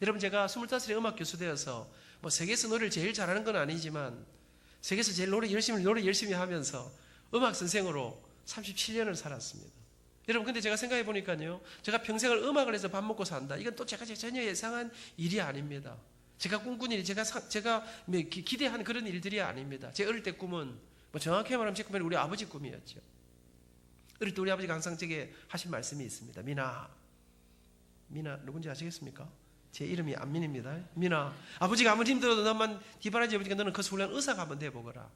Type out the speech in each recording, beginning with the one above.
여러분, 제가 25에 음악 교수 되어서 뭐 세계에서 노래를 제일 잘하는 건 아니지만 세계에서 제일 노래 열심히 하면서 음악 선생으로 37년을 살았습니다. 여러분, 근데 제가 생각해 보니까요, 제가 평생을 음악을 해서 밥 먹고 산다, 이건 또 제가 전혀 예상한 일이 아닙니다. 제가 꿈꾼 일이, 제가 기대한 그런 일들이 아닙니다. 제 어릴 때 꿈은 뭐 정확히 말하면 제 꿈은 우리 아버지 꿈이었죠. 어릴 때 우리 아버지가 항상 제게 하신 말씀이 있습니다. 미나 누군지 아시겠습니까? 제 이름이 안민입니다. 미나, 아버지가 아무리 힘들어도 너만 디바라지 아버지가 너는 커서 훌륭한 의사가 한번 돼보거라.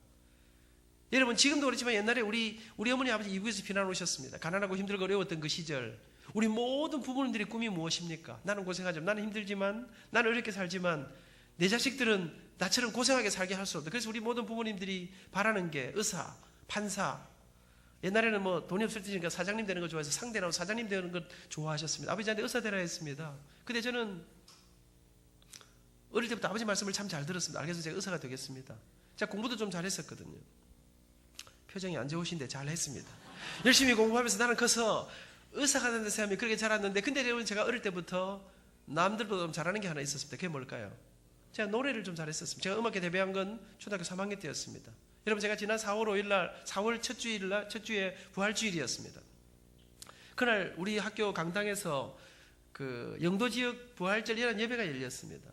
여러분, 지금도 그렇지만 옛날에 우리 어머니 아버지 이국에서 피난 오셨습니다. 가난하고 힘들고 어려웠던 그 시절, 우리 모든 부모님들의 꿈이 무엇입니까? 나는 고생하지만, 나는 힘들지만, 나는 어렵게 살지만 내 자식들은 나처럼 고생하게 살게 할 수 없다. 그래서 우리 모든 부모님들이 바라는 게 의사, 판사, 옛날에는 뭐 돈이 없을 때니까 사장님 되는 거 좋아해서 상대나고 사장님 되는 것 좋아하셨습니다. 아버지한테 의사 되라 했습니다. 근데 저는 어릴 때부터 아버지 말씀을 참 잘 들었습니다. 그래서 제가 의사가 되겠습니다. 제가 공부도 좀 잘했었거든요. 표정이 안 좋으신데 잘했습니다. 열심히 공부하면서 나는 커서 의사가 된다는 사람이 그렇게 자랐는데, 근데 여러분, 제가 어릴 때부터 남들보다 좀 잘하는 게 하나 있었습니다. 그게 뭘까요? 제가 노래를 좀 잘했었습니다. 제가 음악회 데뷔한 건 초등학교 3학년 때였습니다. 여러분, 제가 지난 4월 5일 날, 4월 첫 주에 부활주일이었습니다. 그날 우리 학교 강당에서 그 영도 지역 부활절이라는 예배가 열렸습니다.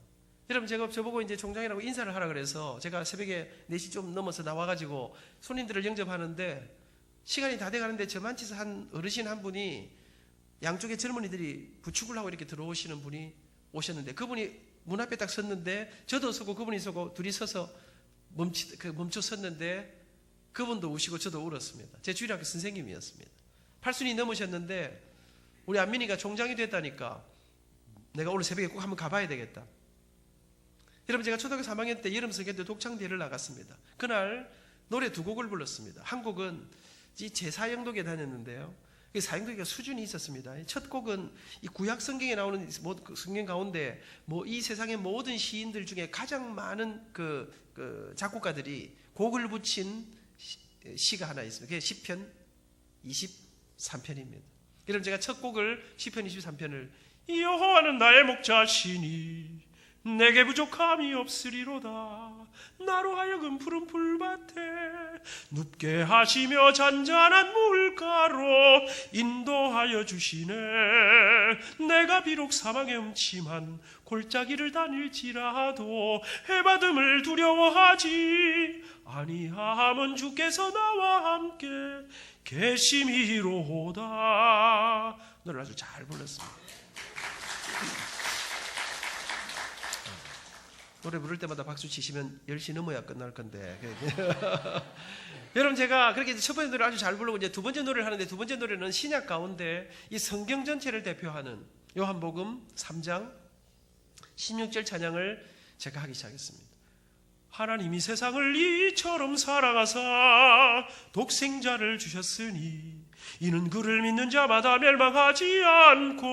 여러분, 제가 저보고 이제 총장이라고 인사를 하라 그래서 제가 새벽에 4시 좀 넘어서 나와가지고 손님들을 영접하는데, 시간이 다 돼가는데 저만치서 한 어르신 한 분이, 양쪽에 젊은이들이 부축을 하고 이렇게 들어오시는 분이 오셨는데, 그분이 문 앞에 딱 섰는데 저도 서고 그분이 서고 둘이 서서 멈춰 섰는데, 그분도 우시고 저도 울었습니다. 제 주일학교 선생님이었습니다. 80이 넘으셨는데 우리 안민이가 총장이 됐다니까 내가 오늘 새벽에 꼭 한번 가봐야 되겠다. 여러분, 제가 초등학교 3학년 때 여름 성경 때 독창대회를 나갔습니다. 그날 노래 2곡을 불렀습니다. 한 곡은 이 제4영독에 다녔는데요, 그 사형도기가 수준이 있었습니다. 첫 곡은 이 구약 성경에 나오는 성경 가운데 이 세상의 모든 시인들 중에 가장 많은 그 작곡가들이 곡을 붙인 시가 하나 있습니다. 그게 시편 23편입니다. 여러분, 제가 첫 곡을 시편 23편을 여호와는 나의 목자시니 내게 부족함이 없으리로다. 나로 하여금 푸른 풀밭에 눕게 하시며 잔잔한 물가로 인도하여 주시네. 내가 비록 사망의 음침한 골짜기를 다닐지라도 해받음을 두려워하지 아니함은 주께서 나와 함께 계심이로다. 노래를 아주 잘 불렀습니다. 노래 부를 때마다 박수 치시면 10시 넘어야 끝날 건데. 여러분, 제가 그렇게 첫 번째 노래를 아주 잘 부르고 이제 두 번째 노래를 하는데, 두 번째 노래는 신약 가운데 이 성경 전체를 대표하는 요한복음 3장 16절 찬양을 제가 하기 시작했습니다. 하나님이 세상을 이처럼 사랑하사 독생자를 주셨으니 이는 그를 믿는 자마다 멸망하지 않고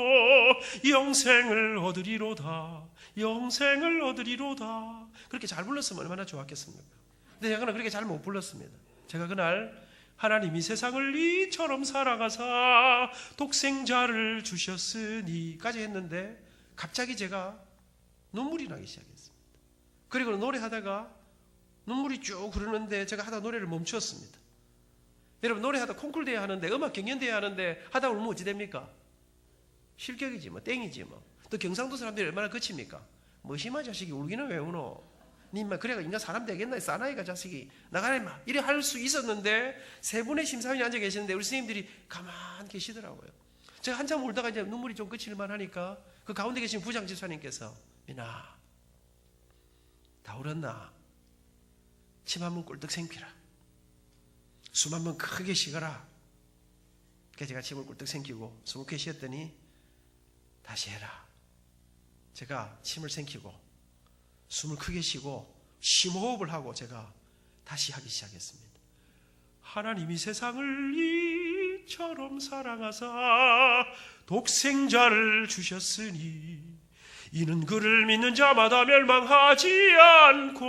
영생을 얻으리로다. 영생을 얻으리로다. 그렇게 잘 불렀으면 얼마나 좋았겠습니까? 근데 제가 그렇게 잘 못 불렀습니다. 제가 그날 하나님이 세상을 이처럼 사랑하사 독생자를 주셨으니까지 했는데 갑자기 제가 눈물이 나기 시작했습니다. 그리고 노래하다가 눈물이 쭉 흐르는데 제가 하다 노래를 멈추었습니다. 여러분, 노래하다 콩쿨 대회 하는데, 음악 경연 대회 하는데 하다 울면 어찌 됩니까? 실격이지 뭐, 땡이지 뭐. 또 경상도 사람들이 얼마나 거칩니까? 뭐 심한 자식이 울기는 왜 우노? 님만 그래가 인간 사람 되겠나? 사나이가 자식이 나가라 임마, 이래 할 수 있었는데 세 분의 심사위원이 앉아 계시는데 우리 선생님들이 가만히 계시더라고요. 제가 한참 울다가 이제 눈물이 좀 그칠만 하니까 그 가운데 계신 부장 집사님께서 민아, 다 울었나? 침 한 번 꿀떡 생기라. 숨 한 번 크게 쉬거라. 그래서 제가 침을 꿀떡 생기고 숨을 크게 쉬었더니 다시 해라. 제가 침을 생기고 숨을 크게 쉬고 심호흡을 하고 제가 다시 하기 시작했습니다. 하나님이 세상을 이처럼 사랑하사 독생자를 주셨으니 이는 그를 믿는 자마다 멸망하지 않고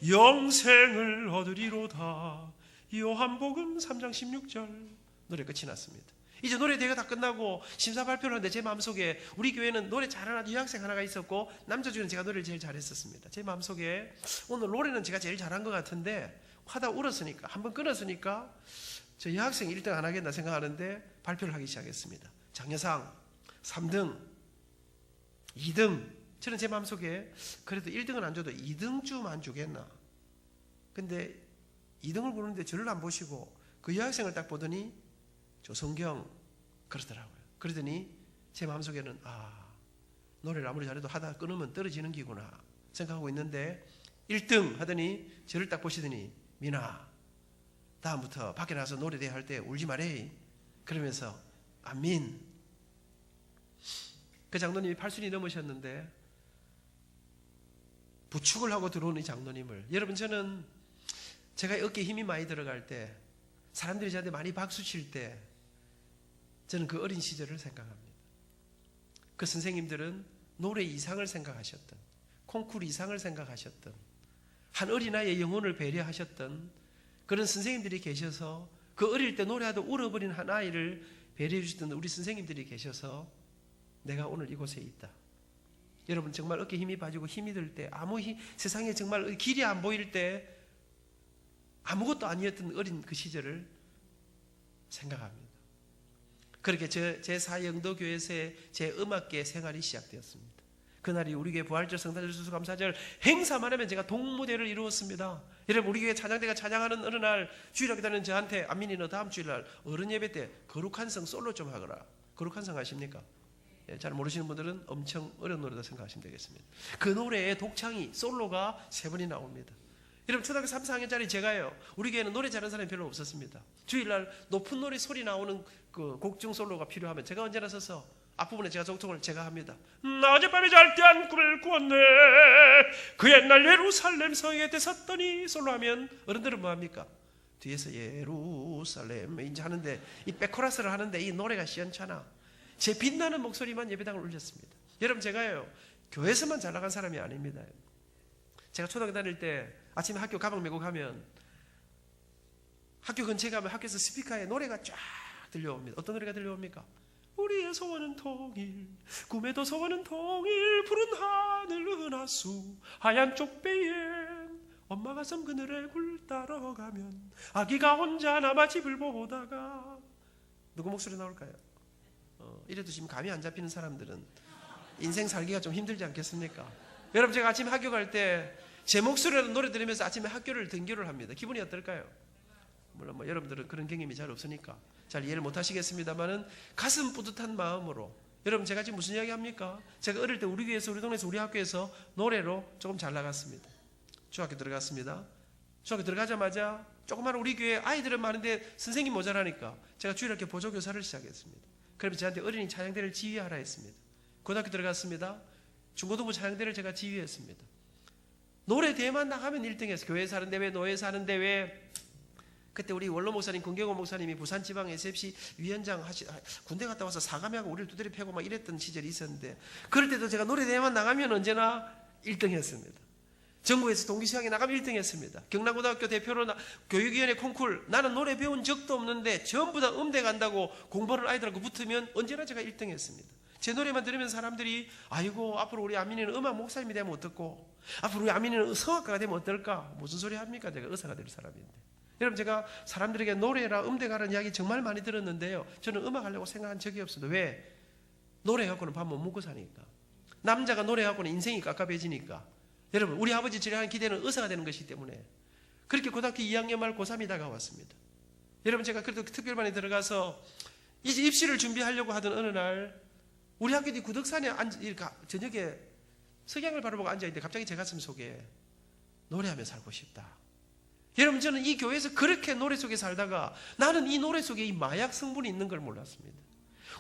영생을 얻으리로다. 요한복음 3장 16절 노래 끝이 났습니다. 이제 노래대회가 다 끝나고 심사 발표를 하는데 제 마음속에 우리 교회는 노래 잘하는 유학생 하나가 있었고 남자 중에는 제가 노래를 제일 잘했었습니다. 제 마음속에 오늘 노래는 제가 제일 잘한 것 같은데 하다 울었으니까 한번 끊었으니까 저 여학생 1등 안 하겠나 생각하는데 발표를 하기 시작했습니다. 장려상 3등 2등. 저는 제 마음속에 그래도 1등은 안 줘도 2등쯤 안 주겠나. 근데 2등을 보는데 저를 안 보시고 그 여학생을 딱 보더니 조성경 그러더라고요. 그러더니 제 마음속에는 노래를 아무리 잘해도 하다 끊으면 떨어지는 기구나 생각하고 있는데 1등 하더니 저를 딱 보시더니 민아 다음부터 밖에 나가서 노래대회 할 때 울지 말해 그러면서 아민. 그 장로님이 80이 넘으셨는데 부축을 하고 들어온 이 장로님을, 여러분 저는 제가 어깨에 힘이 많이 들어갈 때 사람들이 저한테 많이 박수칠 때 저는 그 어린 시절을 생각합니다. 그 선생님들은 노래 이상을 생각하셨던, 콩쿠르 이상을 생각하셨던, 한 어린아이의 영혼을 배려하셨던 그런 선생님들이 계셔서 그 어릴 때 노래하다 울어버린 한 아이를 배려해 주셨던 우리 선생님들이 계셔서 내가 오늘 이곳에 있다. 여러분 정말 어깨에 힘이 빠지고 힘이 들 때 세상에 정말 길이 안 보일 때 아무것도 아니었던 어린 그 시절을 생각합니다. 그렇게 제 사영도교회에서의 제 음악계 생활이 시작되었습니다. 그날이 우리 교회 부활절, 성탄절, 추수감사절 행사만 하면 제가 동무대를 이루었습니다. 여러분 우리 교회 찬양대가 찬양하는 어느 날 주일학교 다니는 저한테 안민이 너 다음 주일날 어른 예배 때 거룩한 성 솔로 좀 하거라. 거룩한 성 아십니까? 잘 모르시는 분들은 엄청 어려운 노래다 생각하시면 되겠습니다. 그 노래의 독창이 솔로가 3번이 나옵니다. 여러분 초등학교 3, 4학년짜리 제가요, 우리 교회는 노래 잘하는 사람이 별로 없었습니다. 주일날 높은 노래 소리 나오는 그 곡중 솔로가 필요하면 제가 언제나 서서 앞부분에 제가 정통을 제가 합니다. 어젯밤에 잘 때 한 꿈을 꾸었네 그 옛날 예루살렘 성에 섰더니 솔로하면 어른들은 뭐합니까? 뒤에서 예루살렘 이제 하는데 이 백코러스를 하는데 이 노래가 시원찮아. 제 빛나는 목소리만 예배당을 울렸습니다. 여러분 제가요 교회에서만 잘 나간 사람이 아닙니다. 제가 초등학교 다닐 때 아침에 학교 가방 메고 가면 학교 근처에 가면 학교에서 스피커에 노래가 쫙 들려옵니다. 어떤 노래가 들려옵니까? 우리의 소원은 통일, 꿈에도 소원은 통일, 푸른 하늘 은하수 하얀 쪽배엔 엄마가 섬 그늘에 굴 따라가면 아기가 혼자 남아 집을 보다가. 누구 목소리 나올까요? 이래도 지금 감이 안 잡히는 사람들은 인생 살기가 좀 힘들지 않겠습니까? 여러분 제가 아침에 학교 갈 때 제 목소리로 노래 들으면서 아침에 학교를 등교를 합니다. 기분이 어떨까요? 물론 여러분들은 그런 경험이 잘 없으니까 잘 이해를 못 하시겠습니다만은 가슴 뿌듯한 마음으로. 여러분 제가 지금 무슨 이야기 합니까? 제가 어릴 때 우리 교회에서 우리 동네에서 우리 학교에서 노래로 조금 잘 나갔습니다. 중학교 들어갔습니다. 중학교 들어가자마자 조그마한 우리 교회 아이들은 많은데 선생님 모자라니까 제가 주일학교 보조교사를 시작했습니다. 그러면 저한테 어린이 찬양대를 지휘하라 했습니다. 고등학교 들어갔습니다. 중고등부 찬양대를 제가 지휘했습니다. 노래 대회만 나가면 1등했어요. 교회에서 하는 대회, 노예에서 하는 대회. 그때 우리 원로 목사님, 권경호 목사님이 부산지방 SFC 위원장 군대 갔다 와서 사감하고 우리를 두드려 패고 막 이랬던 시절이 있었는데 그럴 때도 제가 노래 대회만 나가면 언제나 1등했습니다. 전국에서 동기수양에 나가면 1등했습니다. 경남고등학교 대표로 교육위원회 콩쿨, 나는 노래 배운 적도 없는데 전부 다 음대 간다고 공부하는 아이들하고 붙으면 언제나 제가 1등했습니다. 제 노래만 들으면 사람들이 아이고 앞으로 우리 아민이는 음악 목사님이 되면 어떻고 앞으로 우리 아민이는 성악가가 되면 어떨까. 무슨 소리 합니까? 제가 의사가 될 사람인데. 여러분 제가 사람들에게 노래라 음대 가라는 이야기 정말 많이 들었는데요, 저는 음악 하려고 생각한 적이 없어요. 왜? 노래 갖고는 밥 못 먹고 사니까. 남자가 노래 갖고는 인생이 깝깝해지니까. 여러분 우리 아버지 제가 한 기대는 의사가 되는 것이기 때문에 그렇게 고등학교 2학년 말 고3이 다가왔습니다. 여러분 제가 그래도 특별반에 들어가서 이제 입시를 준비하려고 하던 어느 날 우리 학교 뒤 구덕산에 저녁에 석양을 바라보고 앉아있는데 갑자기 제 가슴 속에 노래하며 살고 싶다. 여러분 저는 이 교회에서 그렇게 노래 속에 살다가 나는 이 노래 속에 이 마약 성분이 있는 걸 몰랐습니다.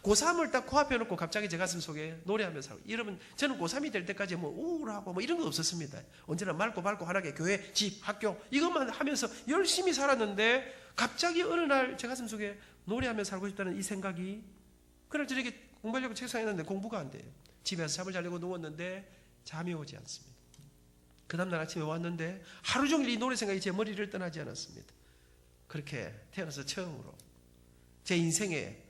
고3을 딱 코앞에 놓고 갑자기 제 가슴 속에 노래하며 살고. 여러분 저는 고3이 될 때까지 뭐 우울하고 뭐 이런 거 없었습니다. 언제나 맑고 밝고 환하게 교회, 집, 학교 이것만 하면서 열심히 살았는데 갑자기 어느 날 제 가슴 속에 노래하며 살고 싶다는 이 생각이. 그날 저녁에 공부하려고 책상에 있는데 공부가 안 돼요. 집에서 잠을 자려고 누웠는데 잠이 오지 않습니다. 그 다음날 아침에 왔는데 하루 종일 이 노래 생각이 제 머리를 떠나지 않았습니다. 그렇게 태어나서 처음으로 제 인생에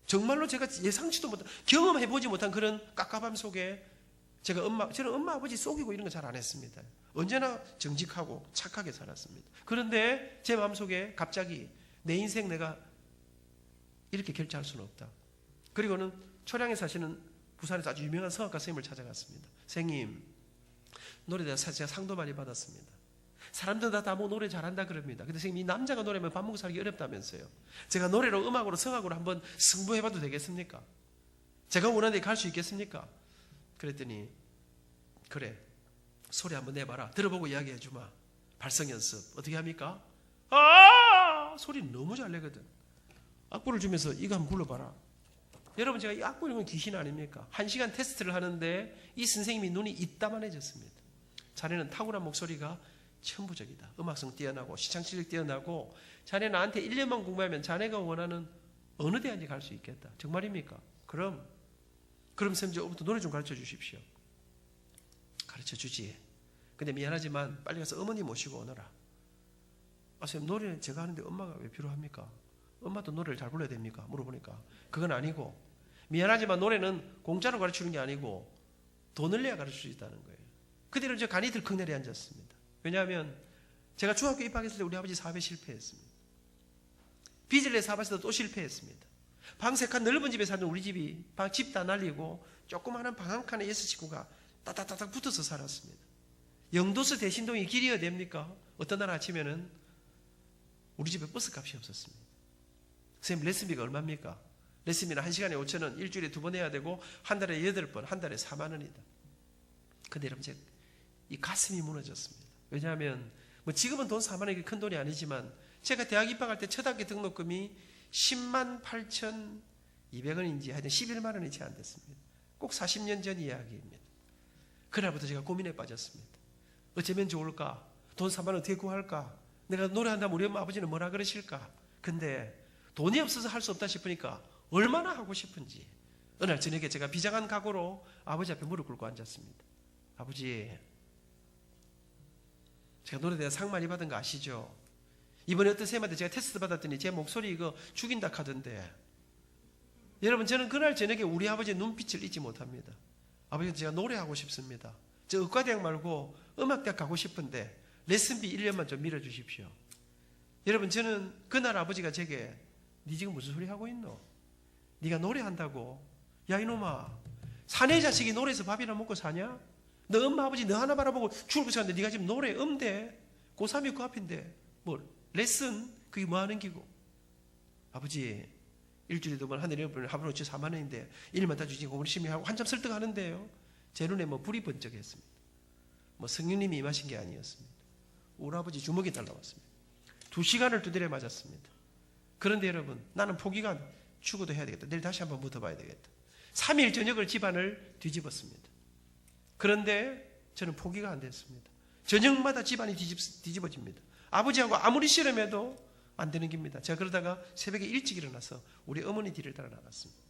정말로 제가 예상치도 못한, 경험해보지 못한 그런 깝깝함 속에 저는 엄마 아버지 속이고 이런 거 잘 안 했습니다. 언제나 정직하고 착하게 살았습니다. 그런데 제 마음속에 갑자기 내 인생 내가 이렇게 결정할 수는 없다. 그리고는 초량에 사시는 부산에서 아주 유명한 성악가 선생님을 찾아갔습니다. 선생님, 노래에 대해서 제가 상도 많이 받았습니다. 사람들 다 뭐 노래 잘한다 그럽니다. 근데 선생님, 이 남자가 노래하면 밥 먹고 살기 어렵다면서요. 제가 노래로, 음악으로, 성악으로 한번 승부해봐도 되겠습니까? 제가 원하는 데 갈 수 있겠습니까? 그랬더니, 그래, 소리 한번 내봐라. 들어보고 이야기해주마. 발성 연습 어떻게 합니까? 소리 너무 잘 내거든. 악보를 주면서 이거 한번 불러봐라. 여러분, 제가 이 악보 읽으면 귀신 아닙니까? 1시간 테스트를 하는데 이 선생님이 눈이 이따만해졌습니다. 자네는 탁월한 목소리가 천부적이다. 음악성 뛰어나고 시창실력 뛰어나고, 자네 나한테 1년만 공부하면 자네가 원하는 어느 대학에 갈 수 있겠다. 정말입니까? 그럼 선생님, 저부터 노래 좀 가르쳐 주십시오. 가르쳐 주지. 근데 미안하지만 빨리 가서 어머니 모시고 오너라. 선생님, 노래는 제가 하는데 엄마가 왜 필요합니까? 엄마도 노래를 잘 불러야 됩니까? 물어보니까 그건 아니고, 미안하지만 노래는 공짜로 가르치는 게 아니고 돈을 내야 가르칠 수 있다는 거예요. 그대로 저 간이 들컥 내려 앉았습니다. 왜냐하면 제가 중학교 입학했을 때 우리 아버지 사업에 실패했습니다. 빚을 내 사업에서 또 실패했습니다. 방 3칸 넓은 집에 사는 우리 집이 집 다 날리고 조그마한 방 한 칸에 6식구가 따닥따닥 붙어서 살았습니다. 영도서 대신동이 길이 어디입니까? 어떤 날 아침에는 우리 집에 버스 값이 없었습니다. 선생님, 레슨비가 얼마입니까? 레슨비는 1시간에 5,000원, 일주일에 2번 해야 되고 한 달에 8번, 한 달에 4만 원이다. 근데 여러분, 제 이 가슴이 무너졌습니다. 왜냐하면 뭐 지금은 돈 4만 원이 큰 돈이 아니지만 제가 대학 입학할 때 첫 학기 등록금이 10만 8,200원인지 하여튼 11만 원이 채 안 됐습니다. 꼭 40년 전 이야기입니다. 그날부터 제가 고민에 빠졌습니다. 어쩌면 좋을까? 돈 4만 원 어떻게 구할까? 내가 노래한다면 우리 엄마 아버지는 뭐라 그러실까? 근데 돈이 없어서 할 수 없다 싶으니까 얼마나 하고 싶은지 어느 날 저녁에 제가 비장한 각오로 아버지 앞에 무릎 꿇고 앉았습니다. 아버지, 제가 노래에 대한 상 많이 받은 거 아시죠? 이번에 어떤 쌤한테 제가 테스트 받았더니 제 목소리 이거 죽인다 하던데, 여러분, 저는 그날 저녁에 우리 아버지의 눈빛을 잊지 못합니다. 아버지, 제가 노래하고 싶습니다. 저 의과대학 말고 음악대학 가고 싶은데 레슨비 1년만 좀 밀어주십시오. 여러분, 저는 그날 아버지가 제게 니 지금 무슨 소리 하고 있노? 네가 노래한다고? 야 이놈아, 사내 자식이 노래해서 밥이나 먹고 사냐? 너 엄마 아버지 너 하나 바라보고 죽을 사는데 네가 지금 노래 음대 고3이 그 앞인데 뭐 레슨 그게 뭐 하는 기고? 아버지, 일주일에 2번 한 달에 1번 하루에 4만 원인데 1만 다 주지 공부 열심히 하고 한참 설득하는데요, 제 눈에 뭐 불이 번쩍했습니다. 뭐 성령님이 임하신 게 아니었습니다. 우리 아버지 주먹이 달라왔습니다. 2시간을 두드려 맞았습니다. 그런데 여러분, 나는 포기가 안 돼. 죽어도 해야 되겠다. 내일 다시 한번 붙어봐야 되겠다. 3일 저녁을 집안을 뒤집었습니다. 그런데 저는 포기가 안 됐습니다. 저녁마다 집안이 뒤집어집니다. 아버지하고 아무리 씨름해도 안 되는 겁니다. 제가 그러다가 새벽에 일찍 일어나서 우리 어머니 뒤를 따라 나갔습니다.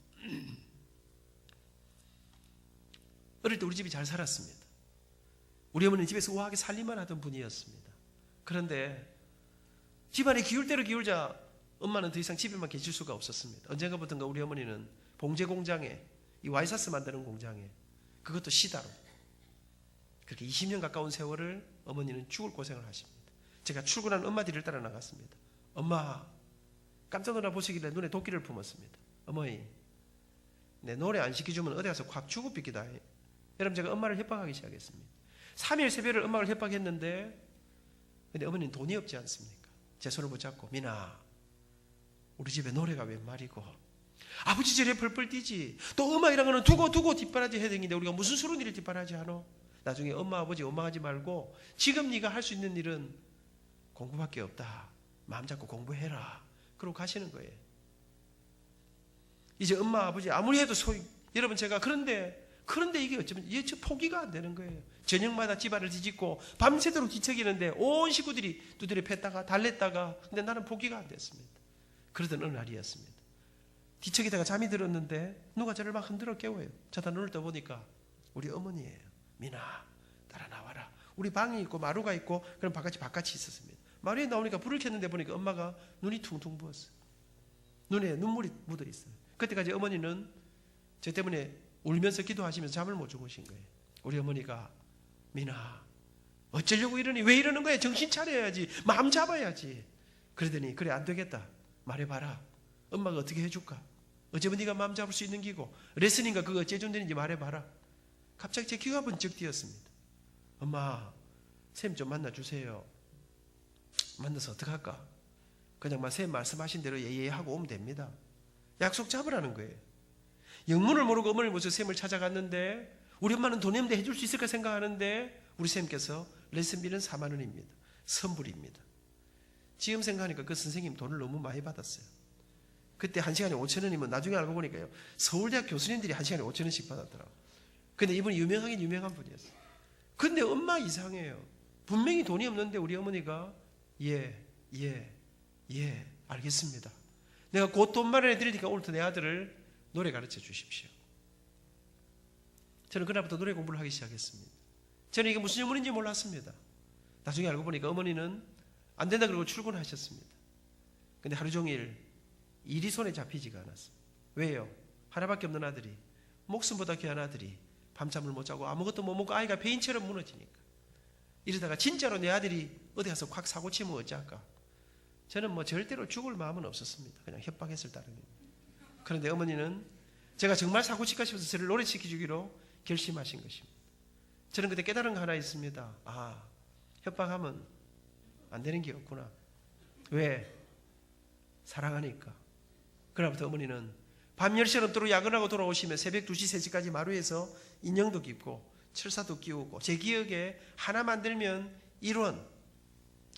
어릴 때 우리 집이 잘 살았습니다. 우리 어머니는 집에서 우아하게 살림만 하던 분이었습니다. 그런데 집안이 기울 대로 기울자 엄마는 더 이상 집에만 계실 수가 없었습니다. 언젠가부터인가 우리 어머니는 봉제 공장에, 이 와이사스 만드는 공장에, 그것도 시다로, 그렇게 20년 가까운 세월을 어머니는 죽을 고생을 하십니다. 제가 출근한 엄마 뒤를 따라 나갔습니다. 엄마, 깜짝 놀라 보시길래 눈에 도끼를 품었습니다. 어머니, 내 노래 안 시켜주면 어디 가서 확 죽어 삐기다. 여러분, 제가 엄마를 협박하기 시작했습니다. 3일 세배를 엄마를 협박했는데, 근데 어머니는 돈이 없지 않습니까? 제 손을 붙잡고, 미나, 우리 집에 노래가 웬 말이고, 아버지 저래 펄펄 뛰지, 또 음악이라는 거는 두고 뒷바라지 해야 되는데 우리가 무슨 수로 일을 뒷바라지 하노? 나중에 엄마 아버지 원망하지 말고 지금 네가 할 수 있는 일은 공부밖에 없다. 마음 잡고 공부해라. 그러고 가시는 거예요. 이제 엄마 아버지 아무리 해도 여러분, 제가 그런데 이게 어쩌면 이게 포기가 안 되는 거예요. 저녁마다 집안을 뒤집고 밤새도록 뒤척이는데 온 식구들이 두드려 팼다가 달랬다가, 근데 나는 포기가 안 됐습니다. 그러던 어느 날이었습니다. 뒤척이다가 잠이 들었는데 누가 저를 막 흔들어 깨워요. 자다 눈을 떠보니까 우리 어머니예요. 미나, 따라 나와라. 우리 방이 있고 마루가 있고 그럼 바깥이 있었습니다. 마루에 나오니까 불을 켰는데 보니까 엄마가 눈이 퉁퉁 부었어요. 눈에 눈물이 묻어 있어요. 그때까지 어머니는 저 때문에 울면서 기도하시면서 잠을 못 주무신 거예요. 우리 어머니가 민아 어쩌려고 이러니? 왜 이러는 거야? 정신 차려야지. 마음 잡아야지. 그러더니 그래 안 되겠다. 말해봐라. 엄마가 어떻게 해줄까? 어쩌면 네가 마음 잡을 수 있는 기고 레슨인가 그거 어째 준다는지 말해봐라. 갑자기 제 귀가 번쩍 뛰었습니다. 엄마 쌤 좀 만나주세요. 만나서 어떡할까? 그냥 쌤 말씀하신 대로 예예하고 오면 됩니다. 약속 잡으라는 거예요. 영문을 모르고 어머니를 모셔서 쌤을 찾아갔는데 우리 엄마는 돈 없는데 해줄 수 있을까 생각하는데 우리 쌤께서 레슨비는 4만 원입니다. 선불입니다. 지금 생각하니까 그 선생님 돈을 너무 많이 받았어요. 그때 1시간에 5천 원이면 나중에 알고 보니까요. 서울대학 교수님들이 1시간에 5천 원씩 받았더라고요. 근데 이분이 유명하긴 유명한 분이었어요. 근데 엄마 이상해요. 분명히 돈이 없는데 우리 어머니가 예 알겠습니다. 내가 곧 돈 마련해 드리니까 오늘부터 내 아들을 노래 가르쳐 주십시오. 저는 그날부터 노래 공부를 하기 시작했습니다. 저는 이게 무슨 영문인지 몰랐습니다. 나중에 알고 보니까 어머니는 안 된다 그러고 출근하셨습니다. 근데 하루 종일 일이 손에 잡히지가 않았어요. 왜요? 하나밖에 없는 아들이, 목숨보다 귀한 아들이 밤잠을 못 자고 아무것도 못 먹고 아이가 폐인처럼 무너지니까. 이러다가 진짜로 내 아들이 어디 가서 확 사고 치면 어찌할까? 저는 절대로 죽을 마음은 없었습니다. 그냥 협박했을 따름입니다. 그런데 어머니는 제가 정말 사고 칠까 싶어서 저를 노래시켜주기로 결심하신 것입니다. 저는 그때 깨달은 거 하나 있습니다. 아, 협박하면 안 되는 게 없구나. 왜? 사랑하니까. 그날부터 어머니는 밤 10시 넘도록 야근하고 돌아오시면 새벽 2시, 3시까지 마루에서 인형도 깁고 철사도 끼우고 제 기억에 하나 만들면 1원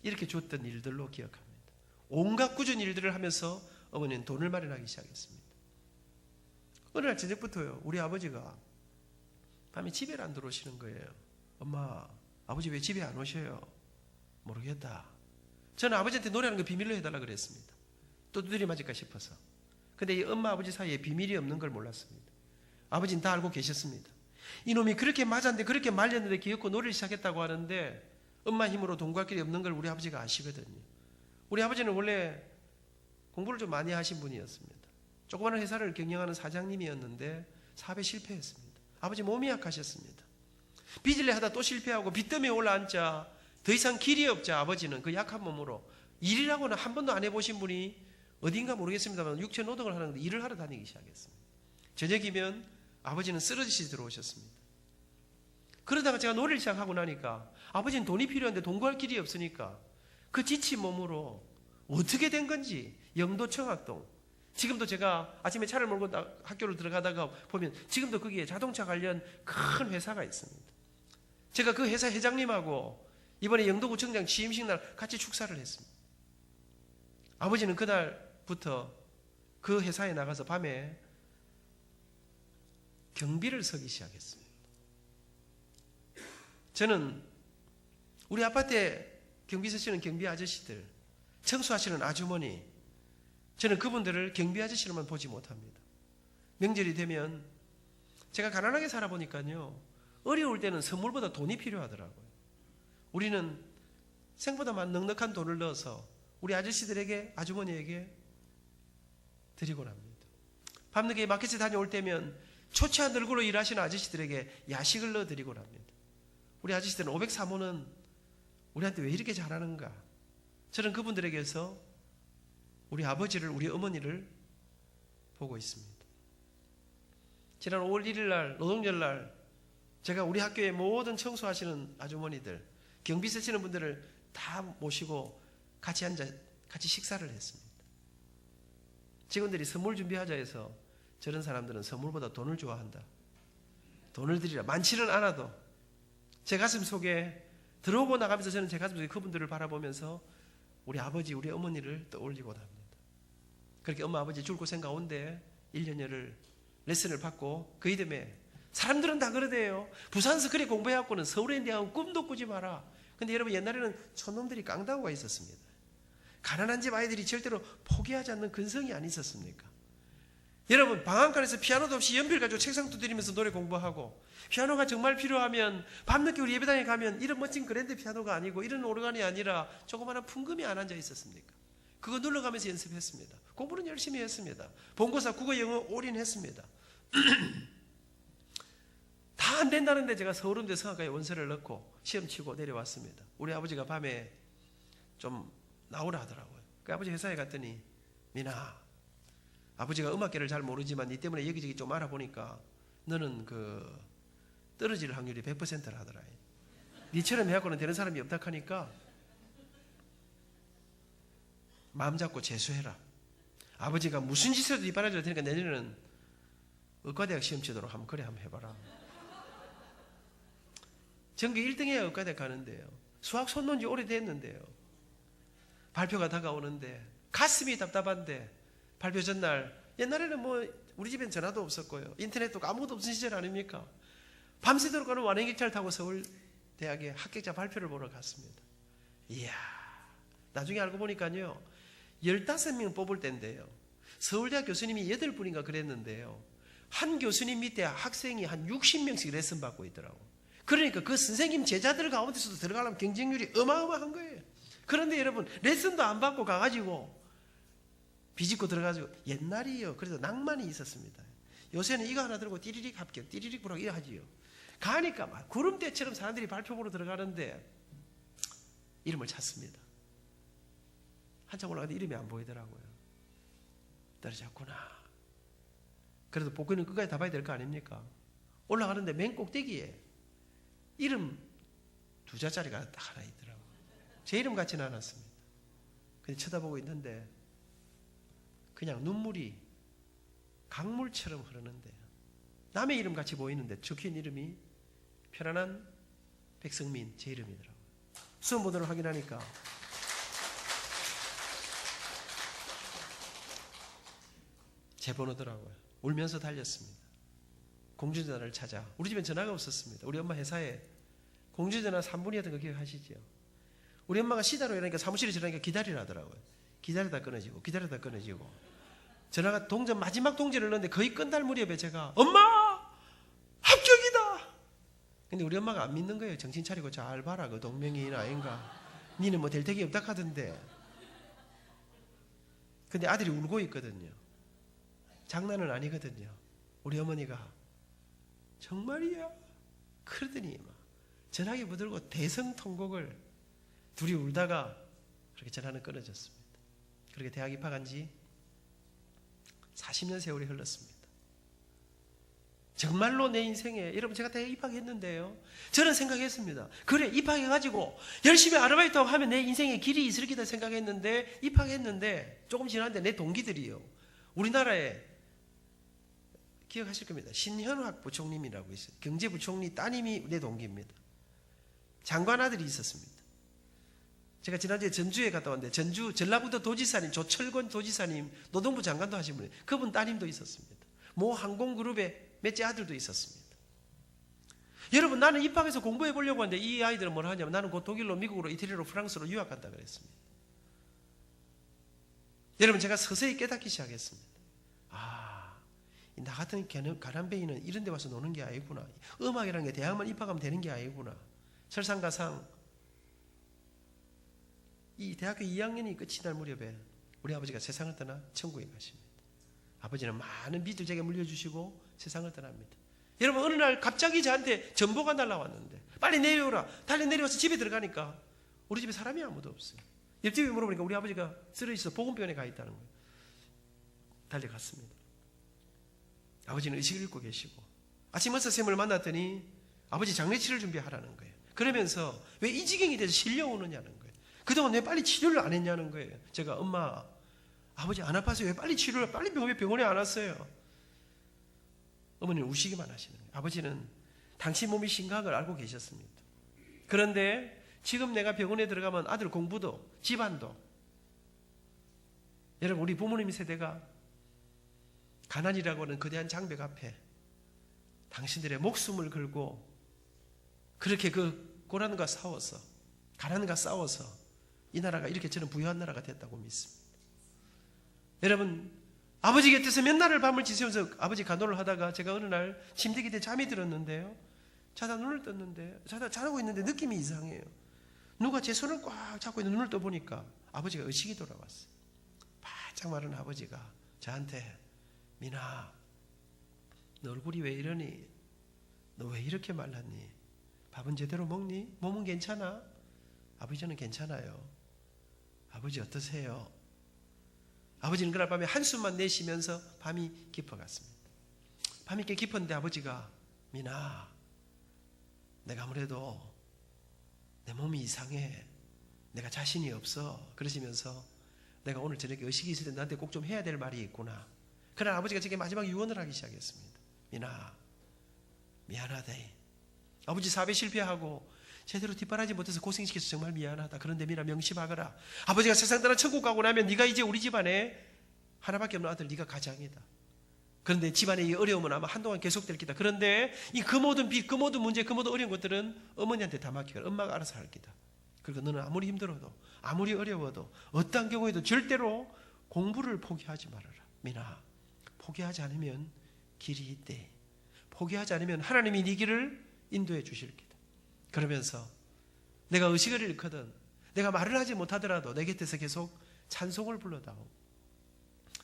이렇게 줬던 일들로 기억합니다. 온갖 꾸준 일들을 하면서 어머니는 돈을 마련하기 시작했습니다. 어느 날 저녁부터요. 우리 아버지가 밤에 집에 안 들어오시는 거예요. 엄마, 아버지 왜 집에 안 오셔요? 모르겠다. 저는 아버지한테 노래하는 거 비밀로 해달라 그랬습니다. 또 두드려 맞을까 싶어서. 근데 이 엄마 아버지 사이에 비밀이 없는 걸 몰랐습니다. 아버지는 다 알고 계셨습니다. 이놈이 그렇게 맞았는데 그렇게 말렸는데 기어코 노래를 시작했다고 하는데 엄마 힘으로 돈과 길이 없는 걸 우리 아버지가 아시거든요. 우리 아버지는 원래 공부를 좀 많이 하신 분이었습니다. 조그마한 회사를 경영하는 사장님이었는데 사업에 실패했습니다. 아버지 몸이 약하셨습니다. 빚을내 하다 또 실패하고 빚 때문에 올라앉자 더 이상 길이 없자 아버지는 그 약한 몸으로 일이라고는 한 번도 안 해보신 분이 어딘가 모르겠습니다만 육체 노동을 하는데 일을 하러 다니기 시작했습니다. 저녁이면 아버지는 쓰러지시 들어오셨습니다. 그러다가 제가 노래를 시작하고 나니까 아버지는 돈이 필요한데 돈 구할 길이 없으니까 그 지친 몸으로 어떻게 된 건지 영도 청학동 지금도 제가 아침에 차를 몰고 학교를 들어가다가 보면 지금도 거기에 자동차 관련 큰 회사가 있습니다. 제가 그 회사 회장님하고 이번에 영도구청장 취임식 날 같이 축사를 했습니다. 아버지는 그날부터 그 회사에 나가서 밤에 경비를 서기 시작했습니다. 저는 우리 아파트에 경비 서시는 경비 아저씨들, 청소하시는 아주머니, 저는 그분들을 경비 아저씨로만 보지 못합니다. 명절이 되면 제가 가난하게 살아보니까요, 어려울 때는 선물보다 돈이 필요하더라고요. 우리는 생보다 넉넉한 돈을 넣어서 우리 아저씨들에게, 아주머니에게 드리곤 합니다. 밤늦게 마켓에 다녀올 때면 초췌한 얼굴로 일하시는 아저씨들에게 야식을 넣어드리곤 합니다. 우리 아저씨들은 503호는 우리한테 왜 이렇게 잘하는가? 저는 그분들에게서 우리 아버지를, 우리 어머니를 보고 있습니다. 지난 5월 1일 날, 노동절 날 제가 우리 학교의 모든 청소하시는 아주머니들, 경비 쓰시는 분들을 다 모시고 같이 앉아 같이 식사를 했습니다. 직원들이 선물 준비하자 해서 저런 사람들은 선물보다 돈을 좋아한다. 돈을 드리라. 많지는 않아도 제 가슴 속에 들어오고 나가면서 저는 제 가슴 속에 그분들을 바라보면서 우리 아버지, 우리 어머니를 떠올리곤 합니다. 그렇게 엄마 아버지 죽을 고생 가운데 1년여를 레슨을 받고 그 이듬해 사람들은 다 그러대요. 부산에서 그래 공부해갖고는 서울에 대한 꿈도 꾸지 마라. 근데 여러분 옛날에는 촌놈들이 깡다구가 있었습니다. 가난한 집 아이들이 절대로 포기하지 않는 근성이 안 있었습니까? 여러분 방앗간에서 피아노도 없이 연필 가지고 책상 두드리면서 노래 공부하고 피아노가 정말 필요하면 밤늦게 우리 예배당에 가면 이런 멋진 그랜드 피아노가 아니고 이런 오르간이 아니라 조그마한 풍금이 안 앉아 있었습니까? 그거 눌러가면서 연습했습니다. 공부는 열심히 했습니다. 본고사, 국어, 영어 올인했습니다. 다 안 된다는데 제가 서울음대 성악과에 원서를 넣고 시험 치고 내려왔습니다. 우리 아버지가 밤에 좀 나오라 하더라고요. 그 아버지 회사에 갔더니, 민아, 아버지가 음악계를 잘 모르지만 니 때문에 여기저기 좀 알아보니까 너는 떨어질 확률이 100%라 하더라. 니처럼 해갖고는 되는 사람이 없다 하니까 마음 잡고 재수해라. 아버지가 무슨 짓을 해도 빨아줄 테니까 내년에는 의과대학 시험 치도록 한번 그래 한번 해봐라. 전교 1등해야 의과대학 가는데요. 수학 손 놓은 지 오래됐는데요. 발표가 다가오는데 가슴이 답답한데 발표 전날, 옛날에는 우리 집엔 전화도 없었고요. 인터넷도 아무것도 없은 시절 아닙니까? 밤새도록 가는 완행기차를 타고 서울대학에 합격자 발표를 보러 갔습니다. 이야, 나중에 알고 보니까요, 15명 뽑을 때인데요, 서울대학 교수님이 8분인가 그랬는데요, 한 교수님 밑에 학생이 한 60명씩 레슨 받고 있더라고요. 그러니까 그 선생님 제자들 가운데서도 들어가려면 경쟁률이 어마어마한 거예요. 그런데 여러분, 레슨도 안 받고 가가지고 비집고 들어가지고, 옛날이요, 그래도 낭만이 있었습니다. 요새는 이거 하나 들고 띠리릭 합격, 띠리릭 불합격 이래 하지요. 가니까 막 구름대처럼 사람들이 발표 보러 들어가는데 이름을 찾습니다. 한참 올라가는데 이름이 안 보이더라고요. 떨어졌구나. 그래도 복귀는 끝까지 다 봐야 될 거 아닙니까? 올라가는데 맨 꼭대기에 이름 2자짜리가 딱 하나 있더라고요. 제 이름 같지는 않았습니다. 근데 쳐다보고 있는데 그냥 눈물이 강물처럼 흐르는데, 남의 이름 같이 보이는데 적힌 이름이 편안한 백성민, 제 이름이더라고요. 수험 번호를 확인하니까 제 번호더라고요. 울면서 달렸습니다. 공중전화를 찾아. 우리 집엔 전화가 없었습니다. 우리 엄마 회사에 공중전화 3분이었던 거 기억하시죠? 우리 엄마가 시다로 일하니까 사무실에 전화하니까 기다리라 하더라고요. 기다리다 끊어지고 기다리다 끊어지고, 전화가 마지막 동전을 넣었는데 거의 끝날 무렵에 제가, 엄마! 합격이다! 근데 우리 엄마가 안 믿는 거예요. 정신 차리고 잘 봐라, 그 동명이인 아인가. 니는 뭐 될 택이 없다 하던데. 근데 아들이 울고 있거든요. 장난은 아니거든요. 우리 어머니가 정말이야? 그러더니 막 전화기 붙들고 대성통곡을, 둘이 울다가 그렇게 전화는 끊어졌습니다. 그렇게 대학 입학한 지 40년 세월이 흘렀습니다. 정말로 내 인생에, 여러분 제가 대학 입학했는데요, 저는 생각했습니다. 그래, 입학해가지고 열심히 아르바이트하고 하면 내 인생에 길이 있을 기다 생각했는데, 입학했는데 조금 지났는데 내 동기들이요, 우리나라에 기억하실 겁니다. 신현학 부총리라고 있어요. 경제부총리 따님이 내 동기입니다. 장관 아들이 있었습니다. 제가 지난주에 전주에 갔다 왔는데, 전주 전라북도 도지사님 조철권 도지사님, 노동부 장관도 하신 분이에요. 그분 따님도 있었습니다. 모 항공그룹의 몇째 아들도 있었습니다. 여러분, 나는 입학해서 공부해 보려고 하는데 이 아이들은 뭘 하냐면, 나는 곧 독일로, 미국으로, 이태리로, 프랑스로 유학 간다 그랬습니다. 여러분, 제가 서서히 깨닫기 시작했습니다. 나 같은 가난뱅이는 이런 데 와서 노는 게 아니구나. 음악이라는 게 대학만 입학하면 되는 게 아니구나. 설상가상 이 대학교 2학년이 끝이 날 무렵에 우리 아버지가 세상을 떠나 천국에 가십니다. 아버지는 많은 빚을 제게 물려주시고 세상을 떠납니다. 여러분, 어느 날 갑자기 저한테 전보가 날라왔는데, 빨리 내려오라. 달리 내려와서 집에 들어가니까 우리 집에 사람이 아무도 없어요. 옆집에 물어보니까 우리 아버지가 쓰러지셔서 보건병원에 가 있다는 거예요. 달려갔습니다. 아버지는 의식을 잃고 계시고, 아침 의사쌤을 만났더니 아버지 장례치를 준비하라는 거예요. 그러면서 왜 이 지경이 돼서 실려오느냐는 거예요. 그동안 왜 빨리 치료를 안 했냐는 거예요. 제가, 엄마, 아버지 안 아파서 왜 빨리 치료를, 빨리 병원에 안 왔어요? 어머니는 우시기만 하시는 거예요. 아버지는 당신 몸이 심각한 걸 알고 계셨습니다. 그런데 지금 내가 병원에 들어가면 아들 공부도 집안도, 여러분, 우리 부모님 세대가 가난이라고 하는 거대한 장벽 앞에 당신들의 목숨을 걸고 그렇게 그 고난과 싸워서, 가난과 싸워서 이 나라가 이렇게 저는 부유한 나라가 됐다고 믿습니다. 여러분, 아버지 곁에서 몇 날을 밤을 지새면서 아버지 간호를 하다가 제가 어느 날 침대 곁에 잠이 들었는데요, 자다 눈을 떴는데, 자고 있는데 느낌이 이상해요. 누가 제 손을 꽉 잡고 있는, 눈을 떠보니까 아버지가 의식이 돌아왔어요. 바짝 마른 아버지가 저한테 민아, 너 얼굴이 왜 이러니? 너 왜 이렇게 말랐니? 밥은 제대로 먹니? 몸은 괜찮아? 아버지 저는 괜찮아요. 아버지 어떠세요? 아버지는 그날 밤에 한숨만 내쉬면서 밤이 깊어갔습니다. 밤이 꽤 깊었는데 아버지가 민아, 내가 아무래도 내 몸이 이상해. 내가 자신이 없어. 그러시면서 내가 오늘 저녁에 의식이 있을 때 나한테 꼭 좀 해야 될 말이 있구나. 그날 아버지가 제게 마지막 유언을 하기 시작했습니다. 민아, 미안하대. 아버지 사업에 실패하고 제대로 뒷바라지 못해서 고생시켜서 정말 미안하다. 그런데 민아 명심하거라. 아버지가 세상 떠나 천국 가고 나면 네가 이제 우리 집안에 하나밖에 없는 아들 네가 가장이다. 그런데 집안의 이 어려움은 아마 한동안 계속될 기다. 그런데 그 모든 빚, 그 모든 문제, 그 모든 어려운 것들은 어머니한테 다 맡겨라. 엄마가 알아서 할 기다. 그리고 너는 아무리 힘들어도 아무리 어려워도 어떠한 경우에도 절대로 공부를 포기하지 말아라. 민아, 포기하지 않으면 길이 있대. 포기하지 않으면 하나님이 네 길을 인도해 주실 기다. 그러면서 내가 의식을 잃거든 내가 말을 하지 못하더라도 내 곁에서 계속 찬송을 불러다오.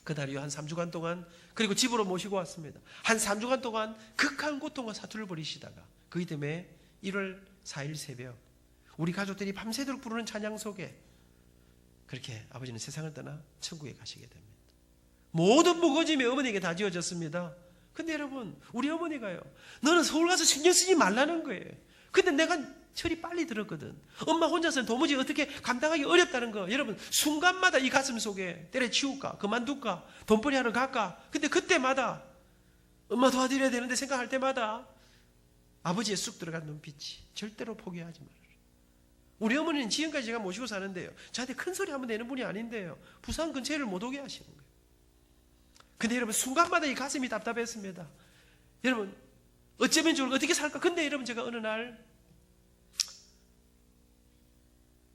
그날 이후 한 3주간 동안 그리고 집으로 모시고 왔습니다. 한 3주간 동안 극한 고통과 사투를 벌이시다가 그 이듬해 1월 4일 새벽 우리 가족들이 밤새도록 부르는 찬양 속에 그렇게 아버지는 세상을 떠나 천국에 가시게 됩니다. 모든 무거짐이 어머니에게 다 지어졌습니다. 근데 여러분 우리 어머니가요, 너는 서울 가서 신경 쓰지 말라는 거예요. 근데 내가 철이 빨리 들었거든. 엄마 혼자서는 도무지 어떻게 감당하기 어렵다는 거. 여러분 순간마다 이 가슴 속에 때려치울까, 그만둘까, 돈벌이 하러 갈까. 근데 그때마다 엄마 도와드려야 되는데 생각할 때마다 아버지의 쑥 들어간 눈빛이 절대로 포기하지 말아라. 우리 어머니는 지금까지 제가 모시고 사는데요, 저한테 큰 소리 한번 내는 분이 아닌데요, 부산 근처를 못 오게 하시는 거예요. 근데 여러분 순간마다 이 가슴이 답답했습니다. 여러분 어쩌면 좋을까, 어떻게 살까. 근데 여러분 제가 어느 날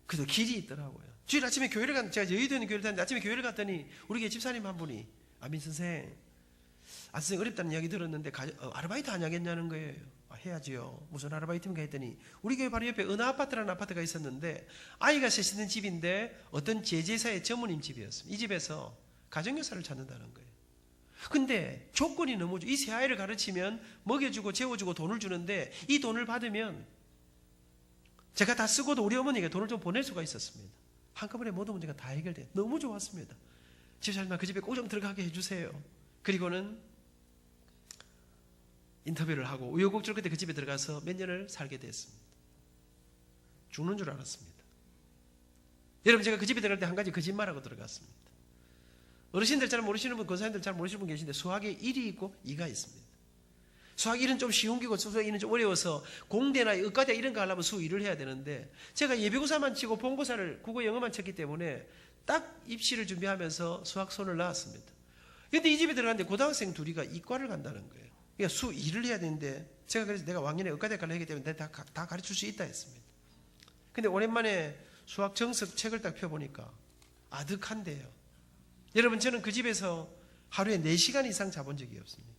그래도 길이 있더라고요. 주일 아침에 교회를 갔는데, 제가 여의도에 있는 교회를 갔는데 아침에 교회를 갔더니 우리 교회 집사님 한 분이 아민 선생, 선생 어렵다는 이야기 들었는데 아르바이트 안 하겠냐는 거예요. 해야지요. 무슨 아르바이트인가 했더니 우리 교회 바로 옆에 은하아파트라는 아파트가 있었는데 아이가 셋 있는 집인데 어떤 제재사의 전무님 집이었습니다. 이 집에서 가정교사를 찾는다는 거예요. 근데 조건이 너무 좋아. 이 세 아이를 가르치면 먹여주고 재워주고 돈을 주는데 이 돈을 받으면 제가 다 쓰고도 우리 어머니가 돈을 좀 보낼 수가 있었습니다. 한꺼번에 모든 문제가 다 해결돼. 너무 좋았습니다. 집사님아 그 집에 꼭 좀 들어가게 해주세요. 그리고는 인터뷰를 하고 우여곡절 끝에 그 집에 들어가서 몇 년을 살게 됐습니다. 죽는 줄 알았습니다. 여러분 제가 그 집에 들어갈 때 한 가지 거짓말하고 들어갔습니다. 어르신들 잘 모르시는 분, 권사님들 잘 모르시는 분 계신데 수학에 1이 있고 2가 있습니다. 수학 1은 좀 쉬운 기고 수학 2는 좀 어려워서 공대나 의과대 이런 거 하려면 수 2를 해야 되는데 제가 예비고사만 치고 본고사를 국어 영어만 쳤기 때문에 딱 입시를 준비하면서 수학 손을 놨습니다. 그런데 이 집에 들어갔는데 고등학생 둘이가 이과를 간다는 거예요. 그러니까 수 2를 해야 되는데 제가 그래서 내가 왕년에 의과대학을 하기 때문에 다 가르칠 수 있다 했습니다. 근데 오랜만에 수학 정석 책을 딱 펴보니까 아득한데요. 여러분 저는 그 집에서 하루에 4시간 이상 자본 적이 없습니다.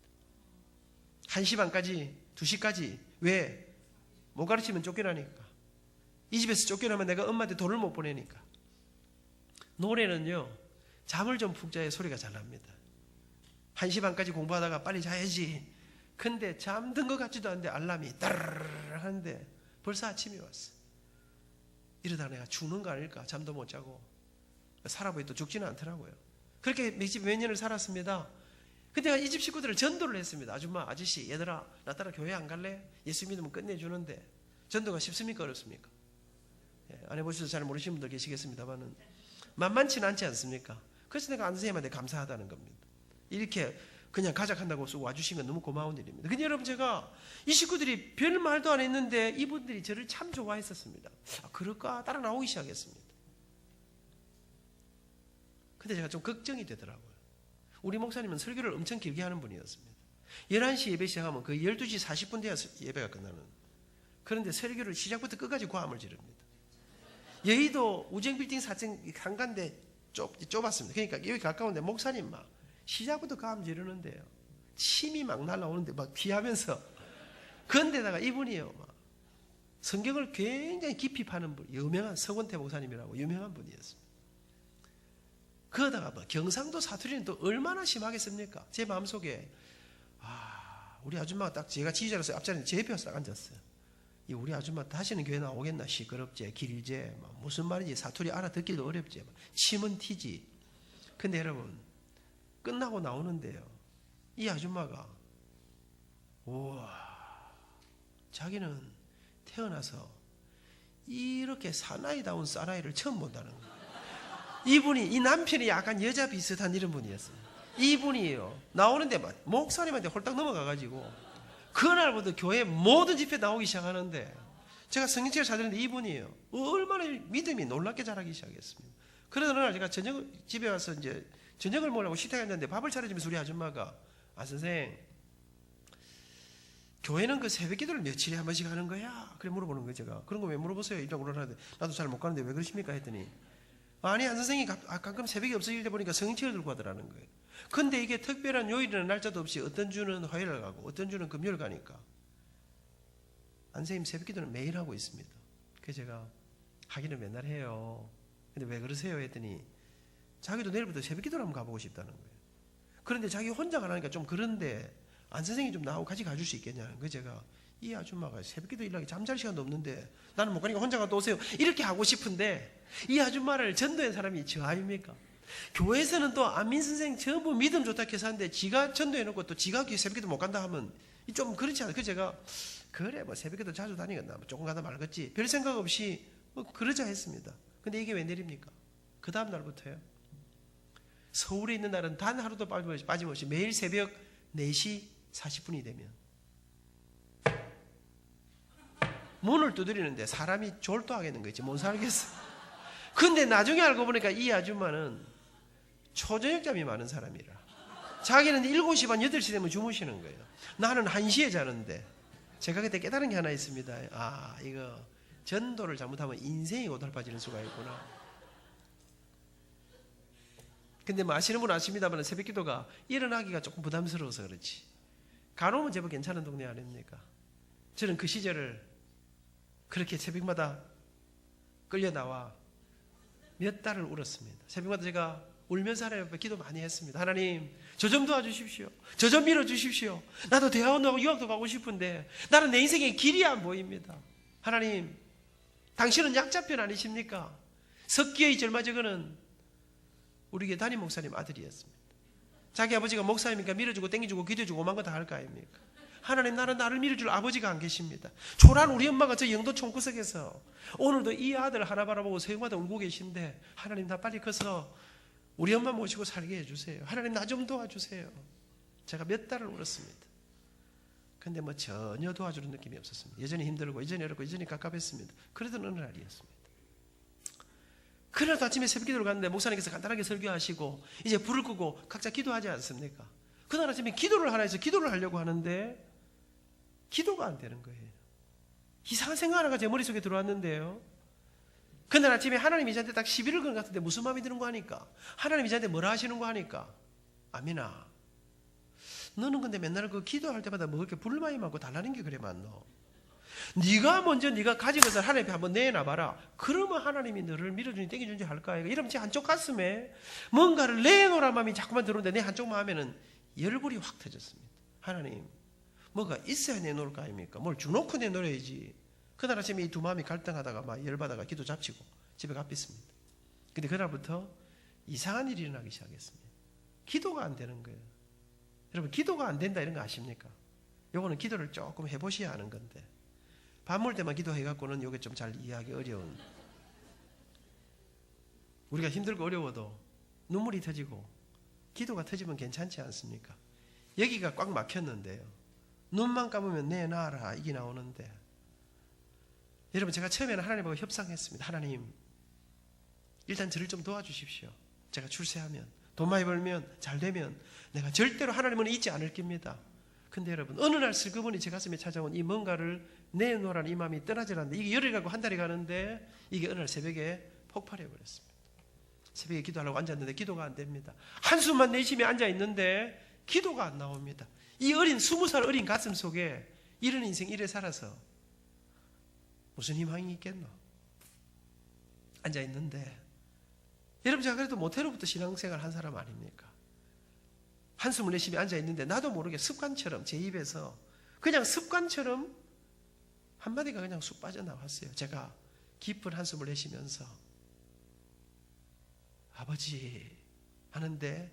1시 반까지 2시까지. 왜? 못 가르치면 쫓겨나니까. 이 집에서 쫓겨나면 내가 엄마한테 돈을 못 보내니까. 노래는요 잠을 좀 푹 자야 소리가 잘 납니다. 1시 반까지 공부하다가 빨리 자야지. 근데 잠든 것 같지도 않은데 알람이 따르르 하는데 벌써 아침이 왔어. 이러다가 내가 죽는 거 아닐까. 잠도 못 자고. 살아보니 또 죽지는 않더라고요. 그렇게 몇 년을 살았습니다. 근데 이 집 식구들을 전도를 했습니다. 아줌마, 아저씨, 얘들아 나 따라 교회 안 갈래? 예수 믿으면 끝내주는데. 전도가 쉽습니까 어렵습니까? 안 해보셔서 잘 모르시는 분들 계시겠습니다만은 만만치는 않지 않습니까? 그래서 내가 안 선생님한테 감사하다는 겁니다. 이렇게 그냥 가작한다고 와주신 건 너무 고마운 일입니다. 근데 여러분 제가 이 식구들이 별 말도 안 했는데 이분들이 저를 참 좋아했었습니다. 그럴까? 따라 나오기 시작했습니다. 근데 제가 좀 걱정이 되더라고요. 우리 목사님은 설교를 엄청 길게 하는 분이었습니다. 11시 예배 시작하면 거의 12시 40분 돼야 예배가 끝나는. 그런데 설교를 시작부터 끝까지 고함을 지릅니다. 여의도 우정빌딩 4층 한가인데 좁았습니다. 그러니까 여기 가까운데 목사님 막 시작부터 고함 지르는데요. 침이 막 날라오는데 막 피하면서. 그런데다가 이분이요, 막 성경을 굉장히 깊이 파는 분, 유명한 서건태 목사님이라고 유명한 분이었습니다. 그러다가 뭐 경상도 사투리는 또 얼마나 심하겠습니까? 제 마음속에 우리 아줌마가 딱 제가 지휘자로서 앞자리에 제 옆에 딱 앉았어요. 이 우리 아줌마 다시는 교회 나오겠나? 시끄럽지, 길지, 무슨 말인지 사투리 알아듣기도 어렵지, 침은 튀지. 근데 여러분, 끝나고 나오는데요, 이 아줌마가 우와, 자기는 태어나서 이렇게 사나이다운 사나이를 처음 본다는 거예요. 이분이, 이 남편이 약간 여자 비슷한 이런 분이었어요. 이분이에요. 나오는데 막 목사님한테 홀딱 넘어가가지고 그날부터 교회 모든 집회 나오기 시작하는데, 제가 성경책을 찾았는데 이분이에요. 얼마나 믿음이 놀랍게 자라기 시작했습니다. 그러던 어느 날 제가 집에 와서 이제 저녁을 먹으려고 식탁에 앉았는데 밥을 차려주면서 우리 아줌마가, 선생, 교회는 그 새벽 기도를 며칠에 한 번씩 하는 거야? 그래 물어보는 거예요. 제가 그런 거 왜 물어보세요? 이라고 그러는데, 나도 잘 못 가는데 왜 그러십니까? 했더니, 아니, 안 선생이 가끔 새벽에 없어질 때 보니까 성경책을 들고 가더라는 거예요. 근데 이게 특별한 요일이나 날짜도 없이 어떤 주는 화요일을 가고 어떤 주는 금요일 가니까 안 선생님 새벽 기도는 매일 하고 있습니다. 그래서 제가 하기는 맨날 해요. 근데 왜 그러세요? 했더니 자기도 내일부터 새벽 기도를 한번 가보고 싶다는 거예요. 그런데 자기 혼자 가라니까 좀 그런데 안 선생이 좀 나하고 같이 가줄 수 있겠냐는 거예요. 제가 이 아줌마가 새벽 기도 일하기 잠잘 시간도 없는데 나는 못 가니까 혼자 가도 오세요. 이렇게 하고 싶은데 이 아줌마를 전도한 사람이 저 아닙니까? 교회에서는 또 안민 선생 전부 믿음 좋다 해서 하는데 지가 전도해놓고 또 지가 새벽기도 못 간다 하면 좀 그렇지 않아요? 그래서 제가 그래 뭐 새벽기도 자주 다니겠나 뭐 조금 가다 말겠지 별 생각 없이 뭐 그러자 했습니다. 근데 이게 웬일입니까? 그 다음 날부터요, 서울에 있는 날은 단 하루도 빠짐없이 매일 새벽 4시 40분이 되면 문을 두드리는데 사람이 졸도하겠는 거지 못 살겠어. 근데 나중에 알고 보니까 이 아줌마는 초저녁잠이 많은 사람이라 자기는 7시 반 8시 되면 주무시는 거예요. 나는 1시에 자는데 제가 그때 깨달은 게 하나 있습니다. 이거 전도를 잘못하면 인생이 고달파지는 수가 있구나. 근데 뭐 아시는 분은 아십니다만 새벽 기도가 일어나기가 조금 부담스러워서 그렇지 가놓으면 제법 괜찮은 동네 아닙니까? 저는 그 시절을 그렇게 새벽마다 끌려 나와 몇 달을 울었습니다. 새벽마다 제가 울면서 하나님 앞에 기도 많이 했습니다. 하나님, 저 좀 도와주십시오. 저 좀 밀어주십시오. 나도 대학원도 하고 유학도 가고 싶은데 나는 내 인생에 길이 안 보입니다. 하나님, 당신은 약자편 아니십니까? 석기의 절마저거는 우리 교회 담임 목사님 아들이었습니다. 자기 아버지가 목사님이니까 밀어주고 땡겨주고 기도해주고 오만 거 다 할 거 아닙니까? 하나님, 나는 나를 밀어줄 아버지가 안 계십니다. 초라한 우리 엄마가 저 영도 총구석에서 오늘도 이 아들 하나 바라보고 새벽마다 울고 계신데 하나님, 나 빨리 커서 우리 엄마 모시고 살게 해주세요. 하나님, 나 좀 도와주세요. 제가 몇 달을 울었습니다. 근데 뭐 전혀 도와주는 느낌이 없었습니다. 여전히 힘들고 여전히 어렵고 여전히 갑갑했습니다. 그러던 어느 날이었습니다. 그날 아침에 새벽 기도를 갔는데 목사님께서 간단하게 설교하시고 이제 불을 끄고 각자 기도하지 않습니까? 그날 아침에 기도를 하나 해서 기도를 하려고 하는데 기도가 안 되는 거예요. 이상한 생각 하나가 제 머릿속에 들어왔는데요, 그날 아침에 하나님이 저한테 딱 시비를 건 것 같은데 무슨 마음이 드는 거 하니까 하나님이 저한테 뭐라 하시는 거 하니까, 아미나, 너는 근데 맨날 그 기도할 때마다 뭐 그렇게 불을 많이 많고 달라는 게 그래 많노? 네가 먼저 네가 가진 것을 하나님 앞에 한번 내놔봐라. 그러면 하나님이 너를 밀어주니 땡겨주니 할까? 이러면 제 한쪽 가슴에 뭔가를 내놓으란 마음이 자꾸만 들어오는데 내 한쪽 마음에는 열불이 확 터졌습니다. 하나님, 뭐가 있어야 내놓을 거 아닙니까? 뭘 주놓고 내놓아야지. 그날 아침에 이 두 마음이 갈등하다가 막 열받아가 기도 잡치고 집에 갚았습니다. 근데 그날부터 이상한 일이 일어나기 시작했습니다. 기도가 안 되는 거예요. 여러분, 기도가 안 된다 이런 거 아십니까? 요거는 기도를 조금 해보셔야 아는 건데, 밥 먹을 때만 기도해갖고는 요게 좀 잘 이해하기 어려운, 우리가 힘들고 어려워도 눈물이 터지고 기도가 터지면 괜찮지 않습니까? 여기가 꽉 막혔는데요, 눈만 감으면 내놔라 이게 나오는데, 여러분, 제가 처음에는 하나님하고 협상했습니다. 하나님, 일단 저를 좀 도와주십시오. 제가 출세하면, 돈 많이 벌면, 잘 되면 내가 절대로 하나님은 잊지 않을 겁니다. 근데 여러분, 어느 날 슬그머니 제 가슴에 찾아온 이 뭔가를 내놓으라는 이 마음이 떠나질 않는데, 이게 열흘이 가고 한 달이 가는데 이게 어느 날 새벽에 폭발해버렸습니다. 새벽에 기도하려고 앉았는데 기도가 안 됩니다. 한숨만 내쉬며 앉아있는데 기도가 안 나옵니다. 이 어린 20살 어린 가슴 속에 이런 인생 이래 살아서 무슨 희망이 있겠노? 앉아있는데 여러분, 제가 그래도 모태로부터 신앙생활 한 사람 아닙니까? 한숨을 내쉬며 앉아있는데 나도 모르게 습관처럼 제 입에서 그냥 습관처럼 한마디가 그냥 쑥 빠져나왔어요. 제가 깊은 한숨을 내쉬면서 아버지 하는데,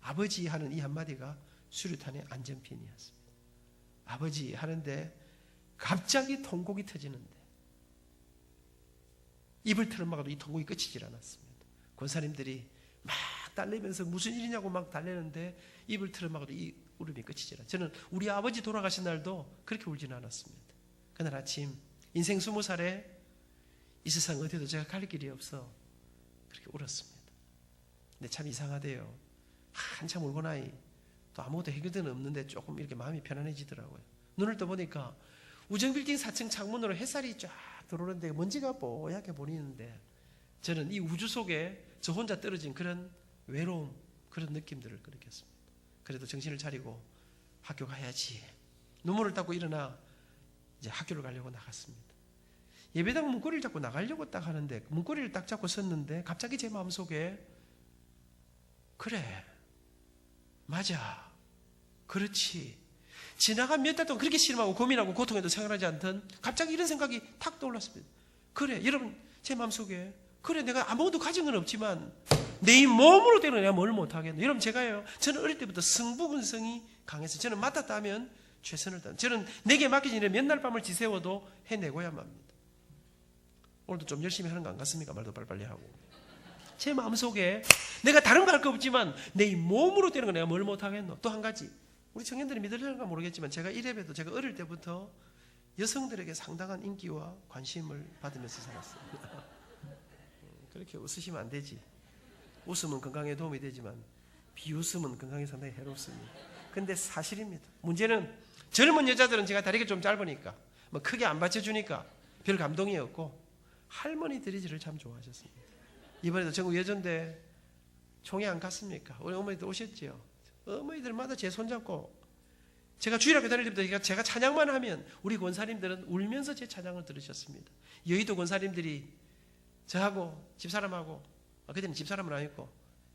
아버지 하는 이 한마디가 수류탄의 안전핀이었습니다. 아버지 하는데 갑자기 통곡이 터지는데 입을 틀어막아도 이 통곡이 끝이질 않았습니다. 권사님들이 막 달래면서 무슨 일이냐고 막 달래는데 입을 틀어막아도 이 울음이 끝이질 않았어요. 저는 우리 아버지 돌아가신 날도 그렇게 울지는 않았습니다. 그날 아침 인생 20살에 이 세상 어디도 제가 갈 길이 없어 그렇게 울었습니다. 근데 참 이상하대요. 한참 울고 나니 또 아무것도 해결되는 없는데 조금 이렇게 마음이 편안해지더라고요. 눈을 떠보니까 우정빌딩 4층 창문으로 햇살이 쫙 들어오는데 먼지가 뽀얗게 보이는데 저는 이 우주 속에 저 혼자 떨어진 그런 외로움, 그런 느낌들을 느꼈습니다. 그래도 정신을 차리고 학교 가야지. 눈물을 닦고 일어나 이제 학교를 가려고 나갔습니다. 예배당 문고리를 잡고 나가려고 딱 하는데 문고리를 딱 잡고 섰는데 갑자기 제 마음속에 그래, 맞아, 그렇지. 지나간 몇 달 동안 그렇게 실망하고 고민하고 고통에도 생각하지 않던 갑자기 이런 생각이 탁 떠올랐습니다. 그래, 여러분, 제 마음속에 그래, 내가 아무것도 가진 건 없지만 내 몸으로 때문에 내가 뭘 못하겠노. 여러분, 제가요, 저는 어릴 때부터 승부근성이 강해서 저는 맡았다 하면 최선을 다합니다. 저는 내게 맡겨진 일에 몇 날 밤을 지새워도 해내고야만 합니다. 오늘도 좀 열심히 하는 거 안 같습니까? 말도 빨리빨리 하고. 제 마음속에 내가 다른 거 할 거 없지만 내 몸으로 되는 거 내가 뭘 못하겠노. 또 한 가지, 우리 청년들이 믿으려는가 모르겠지만 제가 이래봬도 제가 어릴 때부터 여성들에게 상당한 인기와 관심을 받으면서 살았어요. 그렇게 웃으시면 안 되지. 웃음은 건강에 도움이 되지만 비웃음은 건강에 상당히 해롭습니다. 근데 사실입니다. 문제는 젊은 여자들은 제가 다리가 좀 짧으니까 뭐 크게 안 받쳐주니까 별 감동이 없고 할머니들이 저를 참 좋아하셨습니다. 이번에도 전국 예전대 총회 안 갔습니까? 우리 어머니들 오셨지요. 어머니들마다 제 손잡고 제가 주일학교 다닐 때부터 제가 찬양만 하면 우리 권사님들은 울면서 제 찬양을 들으셨습니다. 여의도 권사님들이 저하고 집사람하고, 그때는 집사람은 아니고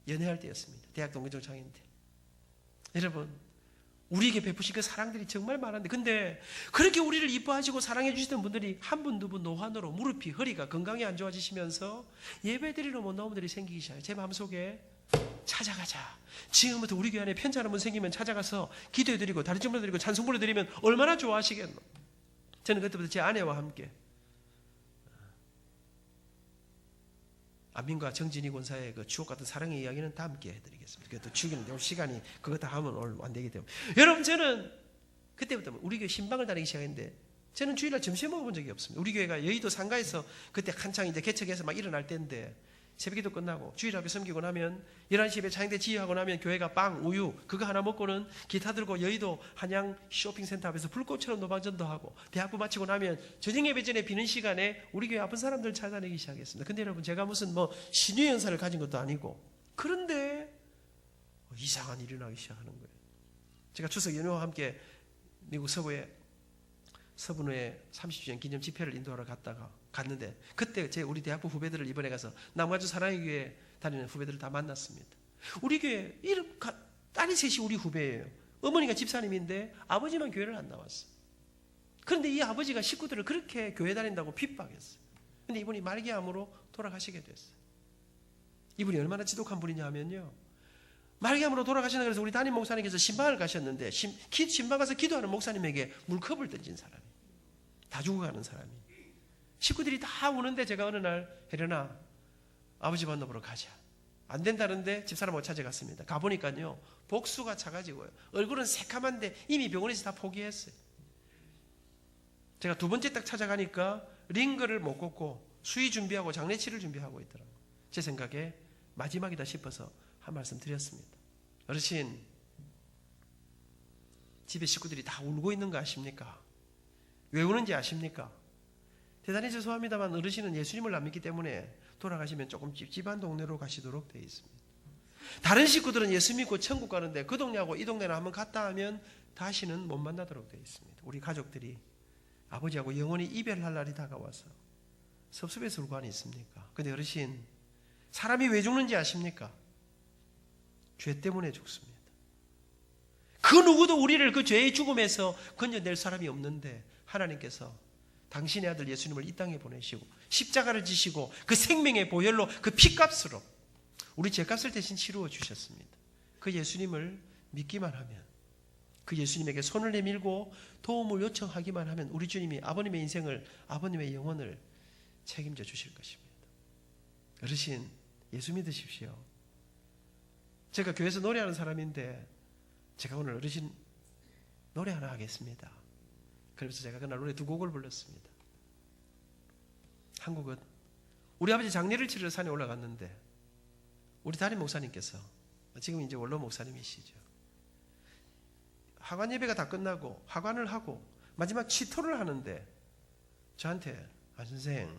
연애할 때였습니다. 대학 동기동창인 때. 여러분, 우리에게 베푸신 그 사랑들이 정말 많은데, 근데 그렇게 우리를 이뻐하시고 사랑해 주시던 분들이 한 분, 두 분 노환으로 무릎이, 허리가, 건강이 안 좋아지시면서 예배드리러 못 나온 분들이 생기기 시작해요. 제 마음속에 찾아가자. 지금부터 우리 교회 안에 편지 한 번 생기면 찾아가서 기도해드리고 다른 점 불러드리고 찬송 불러드리면 얼마나 좋아하시겠노. 저는 그때부터 제 아내와 함께 안민과 정진희 권사의 그 추억 같은 사랑의 이야기는 다 함께 해드리겠습니다. 그것도 죽이는 시간이 그거 다 하면 오늘 안 되기 때문에. 여러분, 저는 그때부터 우리 교회 신방을 다니기 시작했는데 저는 주일날 점심 먹어본 적이 없습니다. 우리 교회가 여의도 상가에서 그때 한창 이제 개척해서 막 일어날 때인데 새벽기도 끝나고 주일학교 섬기고 나면 11시 예배 찬양대 지휘하고 나면 교회가 빵, 우유 그거 하나 먹고는 기타 들고 여의도 한양 쇼핑센터 앞에서 불꽃처럼 노방전도 하고 대학부 마치고 나면 저녁 예배 전에 비는 시간에 우리 교회 아픈 사람들 찾아내기 시작했습니다. 근데 여러분, 제가 무슨 뭐 신유 연사를 가진 것도 아니고 그런데 이상한 일이 나기 시작하는 거예요. 제가 추석 연휴와 함께 미국 서부의 30주년 기념 집회를 인도하러 갔는데 그때 우리 대학부 후배들을 이번에 가서 남가주 사랑의 교회 다니는 후배들을 다 만났습니다. 우리 교회 딸이 셋이 우리 후배예요. 어머니가 집사님인데 아버지만 교회를 안 나왔어요. 그런데 이 아버지가 식구들을 그렇게 교회 다닌다고 핍박했어요. 근데 이분이 말기암으로 돌아가시게 됐어요. 이분이 얼마나 지독한 분이냐 하면요, 말기암으로 돌아가시나 그래서 우리 담임 목사님께서 신방을 가셨는데 신방 가서 기도하는 목사님에게 물컵을 던진 사람이, 다 죽어가는 사람이. 식구들이 다 우는데 제가 어느 날, 혜련아, 아버지 만나보러 가자. 안 된다는데 집사람하고 찾아갔습니다. 가보니까요, 복수가 차가지고요, 얼굴은 새카만데 이미 병원에서 다 포기했어요. 제가 두 번째 딱 찾아가니까 링거를 못 꽂고 수의 준비하고 장례치를 준비하고 있더라고요. 제 생각에 마지막이다 싶어서 한 말씀 드렸습니다. 어르신, 집에 식구들이 다 울고 있는 거 아십니까? 왜 우는지 아십니까? 대단히 죄송합니다만 어르신은 예수님을 안 믿기 때문에 돌아가시면 조금 찝찝한 동네로 가시도록 되어 있습니다. 다른 식구들은 예수 믿고 천국 가는데 그 동네하고 이 동네를 한번 갔다 하면 다시는 못 만나도록 되어 있습니다. 우리 가족들이 아버지하고 영원히 이별할 날이 다가와서 섭섭해서 울고 안 있습니까? 근데 어르신, 사람이 왜 죽는지 아십니까? 죄 때문에 죽습니다. 그 누구도 우리를 그 죄의 죽음에서 건져낼 사람이 없는데 하나님께서 당신의 아들 예수님을 이 땅에 보내시고 십자가를 지시고 그 생명의 보혈로 그 피값으로 우리 죄값을 대신 치루어 주셨습니다. 그 예수님을 믿기만 하면, 그 예수님에게 손을 내밀고 도움을 요청하기만 하면 우리 주님이 아버님의 인생을, 아버님의 영혼을 책임져 주실 것입니다. 어르신, 예수 믿으십시오. 제가 교회에서 노래하는 사람인데 제가 오늘 어르신 노래 하나 하겠습니다. 그래서 제가 그날 노래 2곡을 불렀습니다. 한 곡은 우리 아버지 장례를 치르러 산에 올라갔는데 우리 담임 목사님께서, 지금 이제 원로 목사님이시죠, 하관 예배가 다 끝나고 하관을 하고 마지막 치토를 하는데 저한테, 선생,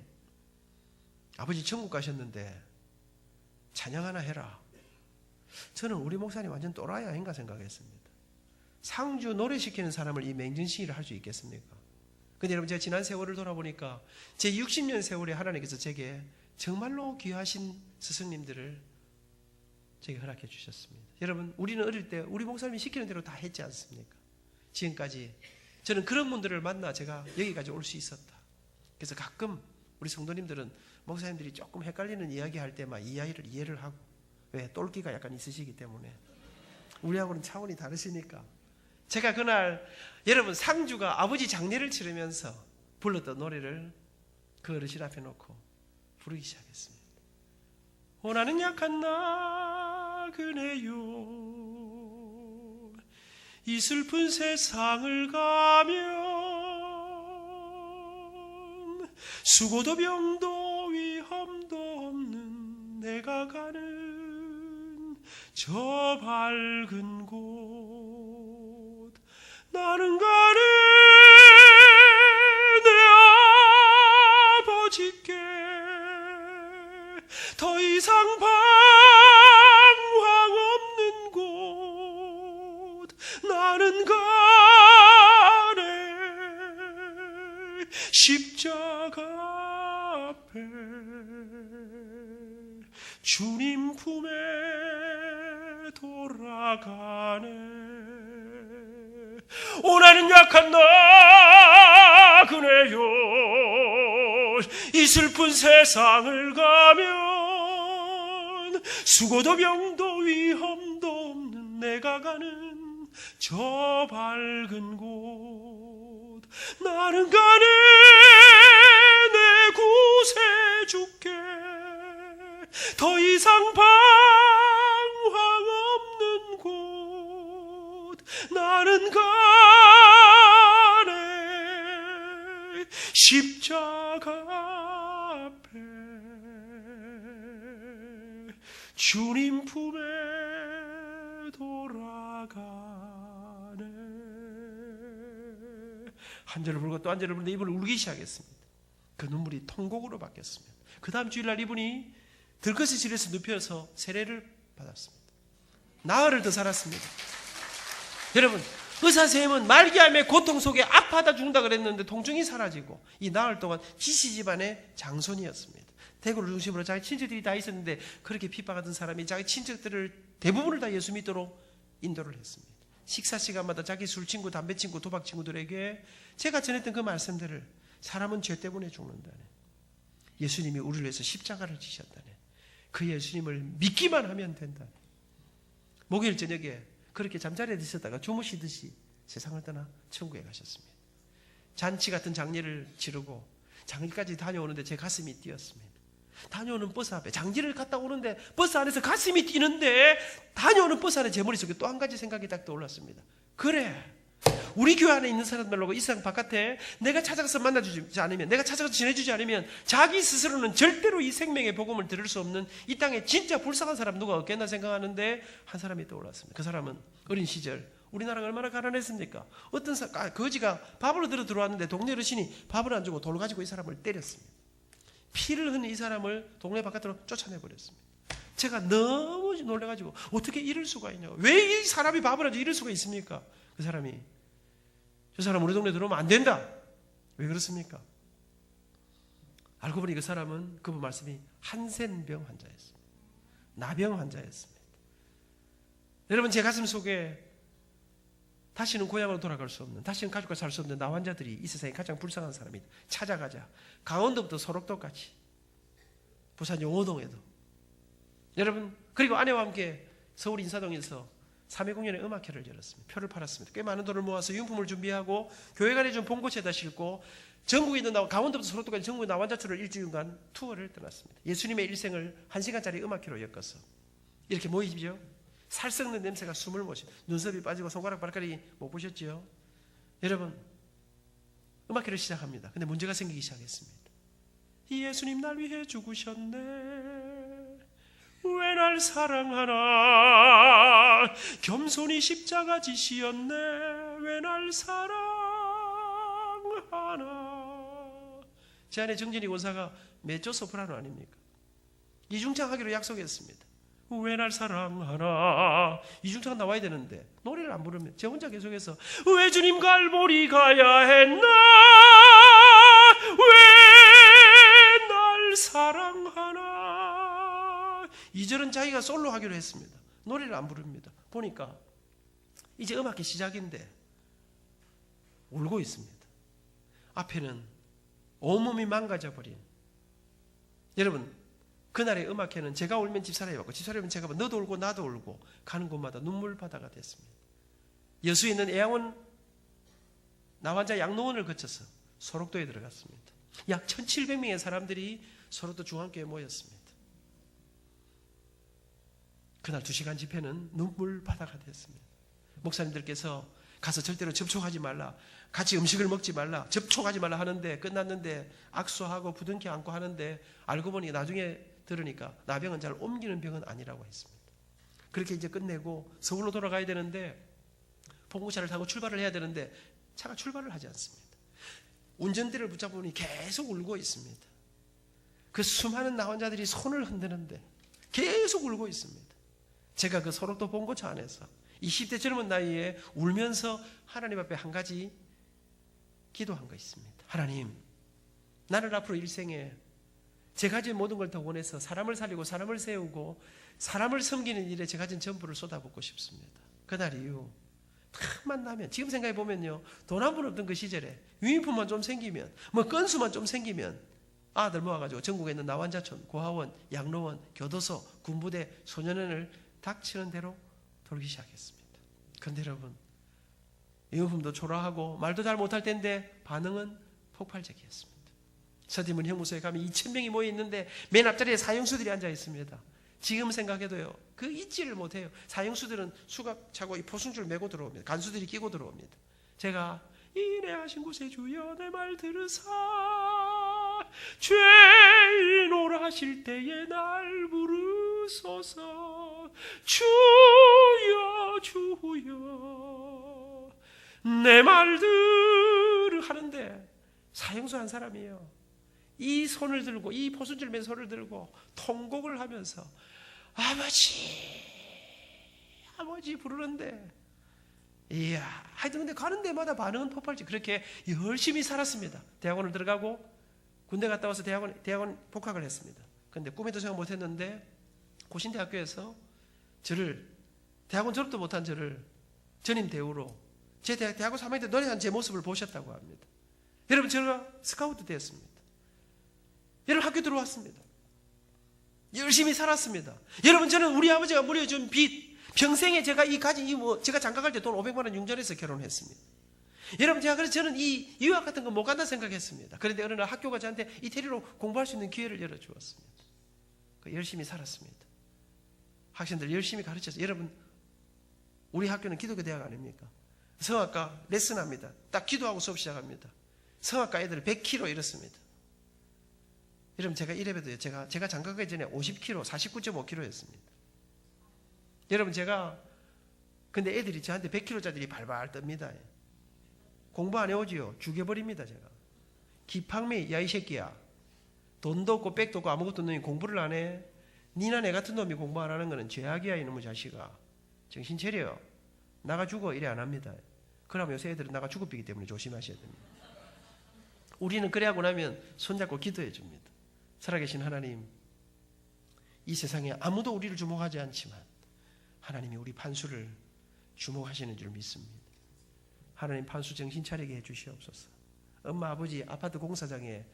아버지 천국 가셨는데 찬양 하나 해라. 저는 우리 목사님 완전 또라이 아닌가 생각했습니다. 상주 노래시키는 사람을 이 맹진시위를 할 수 있겠습니까? 근데 여러분, 제가 지난 세월을 돌아보니까 제 60년 세월에 하나님께서 제게 정말로 귀하신 스승님들을 제게 허락해 주셨습니다. 여러분, 우리는 어릴 때 우리 목사님이 시키는 대로 다 했지 않습니까? 지금까지 저는 그런 분들을 만나 제가 여기까지 올 수 있었다. 그래서 가끔 우리 성도님들은 목사님들이 조금 헷갈리는 이야기 할 때만 이해를 하고, 왜? 똘끼가 약간 있으시기 때문에 우리하고는 차원이 다르시니까. 제가 그날 여러분 상주가 아버지 장례를 치르면서 불렀던 노래를 그 어르신 앞에 놓고 부르기 시작했습니다. 나는 약한 나그네요, 이 슬픈 세상을 가면 수고도 병도 위험도 없는 내가 가는 저 밝은 곳, 나는 가는 내 아버지께 더 이상 방황 없는 곳, 나는 가네 십자가 앞에 주님 품에 돌아가네. 나는 약한 나그네요, 이 슬픈 세상을 가면 수고도 병도 위험도 없는 내가 가는 저 밝은 곳, 나는 가네 내 구세주께 더 이상 방황 없는 곳, 나는 가네 십자가 앞에 주님 품에 돌아가네. 한 절을 부르고 또 한 절을 부르는데 이분을 울기 시작했습니다. 그 눈물이 통곡으로 바뀌었습니다. 그 다음 주일날 이분이 들것의실에서 눕혀서 세례를 받았습니다. 나흘을 더 살았습니다. 여러분, 의사선생님은 말기암의 고통 속에 아파하다 죽는다 그랬는데 통증이 사라지고 이 나흘 동안 지시 집안의 장손이었습니다. 대구를 중심으로 자기 친척들이 다 있었는데 그렇게 핍박하던 사람이 자기 친척들을 대부분을 다 예수 믿도록 인도를 했습니다. 식사 시간마다 자기 술 친구, 담배 친구, 도박 친구들에게 제가 전했던 그 말씀들을, 사람은 죄 때문에 죽는다네, 예수님이 우리를 위해서 십자가를 지셨다네, 그 예수님을 믿기만 하면 된다네. 목요일 저녁에 그렇게 잠자리에 드셨다가 주무시듯이 세상을 떠나 천국에 가셨습니다. 잔치 같은 장례를 치르고 장례까지 다녀오는데 제 가슴이 뛰었습니다. 다녀오는 버스 앞에 장지를 갔다 오는데 버스 안에서 가슴이 뛰는데, 다녀오는 버스 안에 제 머릿속에 또 한 가지 생각이 딱 떠올랐습니다. 그래, 우리 교회 안에 있는 사람들하고 이 세상 바깥에 내가 찾아가서 만나주지 않으면, 내가 찾아가서 지내주지 않으면 자기 스스로는 절대로 이 생명의 복음을 들을 수 없는 이 땅에 진짜 불쌍한 사람 누가 없겠나 생각하는데 한 사람이 떠올랐습니다. 그 사람은 어린 시절 우리나라가 얼마나 가난했습니까? 어떤 거지가 밥을 들어왔는데 동네 어르신이 밥을 안 주고 돌 가지고 이 사람을 때렸습니다. 피를 흘린 이 사람을 동네 바깥으로 쫓아내버렸습니다. 제가 너무 놀라가지고 어떻게 이럴 수가 있냐고, 왜 이 사람이 밥을 안 주고 이럴 수가 있습니까? 그 사람이, 저 사람 우리 동네 들어오면 안 된다. 왜 그렇습니까? 알고 보니 그 사람은, 그분 말씀이 한센병 환자였습니다. 나병 환자였습니다. 여러분, 제 가슴 속에 다시는 고향으로 돌아갈 수 없는, 다시는 가족과 살 수 없는 나환자들이 이 세상에 가장 불쌍한 사람이다. 찾아가자. 강원도부터 소록도까지, 부산 용호동에도. 여러분, 그리고 아내와 함께 서울 인사동에서 3회 공연의 음악회를 열었습니다. 표를 팔았습니다. 꽤 많은 돈을 모아서 유품을 준비하고 교회가 내준 봉고체에다 싣고 전국에 있는 강원도부터 소록도까지 전국의 나환자촌을 일주일간 투어를 떠났습니다. 예수님의 일생을 1시간짜리 음악회로 엮어서 이렇게 모이죠. 살 썩는 냄새가 숨을 못 쉬고 눈썹이 빠지고 손가락 발가락이 못 보셨죠? 여러분, 음악회를 시작합니다. 근데 문제가 생기기 시작했습니다. 예수님 날 위해 죽으셨네. 왜 날 사랑하나. 겸손히 십자가 지시었네. 왜 날 사랑하나. 제 아내 정진이 원사가 메조 소프라노 아닙니까? 이중창 하기로 약속했습니다. 왜 날 사랑하나. 이중창 나와야 되는데 노래를 안 부르면 제 혼자 계속해서 왜 주님 갈보리 가야 했나. 왜 날 사랑하나. 2절은 자기가 솔로 하기로 했습니다. 노래를 안 부릅니다. 보니까 이제 음악회 시작인데 울고 있습니다. 앞에는 온몸이 망가져버린. 여러분, 그날의 음악회는 제가 울면 집사람이 왔고 집사람이 울면 제가 너도 울고 나도 울고 가는 곳마다 눈물바다가 됐습니다. 여수에 있는 애양원 나환자 양로원을 거쳐서 소록도에 들어갔습니다. 약 1700명의 사람들이 소록도 중앙교회에 모였습니다. 그날 2시간 집회는 눈물바다가 됐습니다. 목사님들께서 가서 절대로 접촉하지 말라, 같이 음식을 먹지 말라, 접촉하지 말라 하는데 끝났는데 악수하고 부둥켜 안고 하는데 알고 보니 나중에 들으니까 나병은 잘 옮기는 병은 아니라고 했습니다. 그렇게 이제 끝내고 서울로 돌아가야 되는데 봉고차를 타고 출발을 해야 되는데 차가 출발을 하지 않습니다. 운전대를 붙잡으니 계속 울고 있습니다. 그 수많은 나환자들이 손을 흔드는데 계속 울고 있습니다. 제가 그 소록도 봉고차 안에서 20대 젊은 나이에 울면서 하나님 앞에 한 가지 기도한 거 있습니다. 하나님, 나를 앞으로 일생에 제가 가진 모든 걸 더 원해서 사람을 살리고 사람을 세우고 사람을 섬기는 일에 제가 가진 전부를 쏟아붓고 싶습니다. 그날 이후 틈만 나면, 지금 생각해 보면요, 돈 한 푼 없던 그 시절에 유니폼만 좀 생기면, 뭐 건수만 좀 생기면 아들 모아가지고 전국에 있는 나환자촌, 고아원, 양로원, 교도소, 군부대, 소년원을 닥치는 대로 돌기 시작했습니다. 그런데 여러분, 유니폼도 초라하고 말도 잘 못할 텐데 반응은 폭발적이었습니다. 서디문 형무소에 가면 2000명이 모여 있는데 맨 앞자리에 사형수들이 앉아 있습니다. 지금 생각해도요, 그 잊지를 못해요. 사형수들은 수갑 차고 이 포승줄 메고 들어옵니다. 간수들이 끼고 들어옵니다. 제가 인내하신 곳에 주여 내 말 들으사 죄인오라 하실 때에 날 부르소서. 주여 주여 내 말 들으 하는데 사형수 한 사람이에요. 이 손을 들고, 이 포승줄 맨 손을 들고 통곡을 하면서 아버지 아버지 부르는데, 이야, 하여튼 근데 가는 데마다 반응은 폭발적. 그렇게 열심히 살았습니다. 대학원을 들어가고 군대 갔다 와서 대학원 복학을 했습니다. 근데 꿈에도 생각 못했는데 고신대학교에서 저를, 대학원 졸업도 못한 저를 전임 대우로 제 대학원 3학년 때 노래한 제 모습을 보셨다고 합니다. 여러분, 제가 스카우트 되었습니다. 여러분, 학교 들어왔습니다. 열심히 살았습니다. 여러분, 저는 우리 아버지가 물려준 빚, 평생에 제가 제가 장가갈 때 돈 500만 원 융전해서 결혼했습니다. 여러분, 그래서 저는 이 유학 같은 거 못 간다 생각했습니다. 그런데 어느 날 학교가 저한테 이태리로 공부할 수 있는 기회를 열어주었습니다. 열심히 살았습니다. 학생들 열심히 가르쳐서, 여러분, 우리 학교는 기독교 대학 아닙니까? 성악과 레슨합니다. 딱 기도하고 수업 시작합니다. 성악과 애들 100kg 이렇습니다. 여러분, 제가 이래봬도요, 제가 장가가기 전에 50kg, 49.5kg였습니다. 여러분, 근데 애들이 저한테 100kg짜리 발발 뜹니다. 공부 안 해오지요? 죽여버립니다, 제가. 기팡미, 야, 이 새끼야. 돈도 없고 백도 없고 아무것도 없는 놈이 공부를 안 해? 니나 내 같은 놈이 공부 안 하는 거는 죄악이야, 이놈의 자식아. 정신 차려. 나가 죽어. 이래 안 합니다. 그러면 요새 애들은 나가 죽어비기 때문에 조심하셔야 됩니다. 우리는 그래 하고 나면 손잡고 기도해 줍니다. 살아계신 하나님, 이 세상에 아무도 우리를 주목하지 않지만 하나님이 우리 판수를 주목하시는 줄 믿습니다. 하나님 판수 정신 차리게 해주시옵소서. 엄마 아버지 아파트 공사장에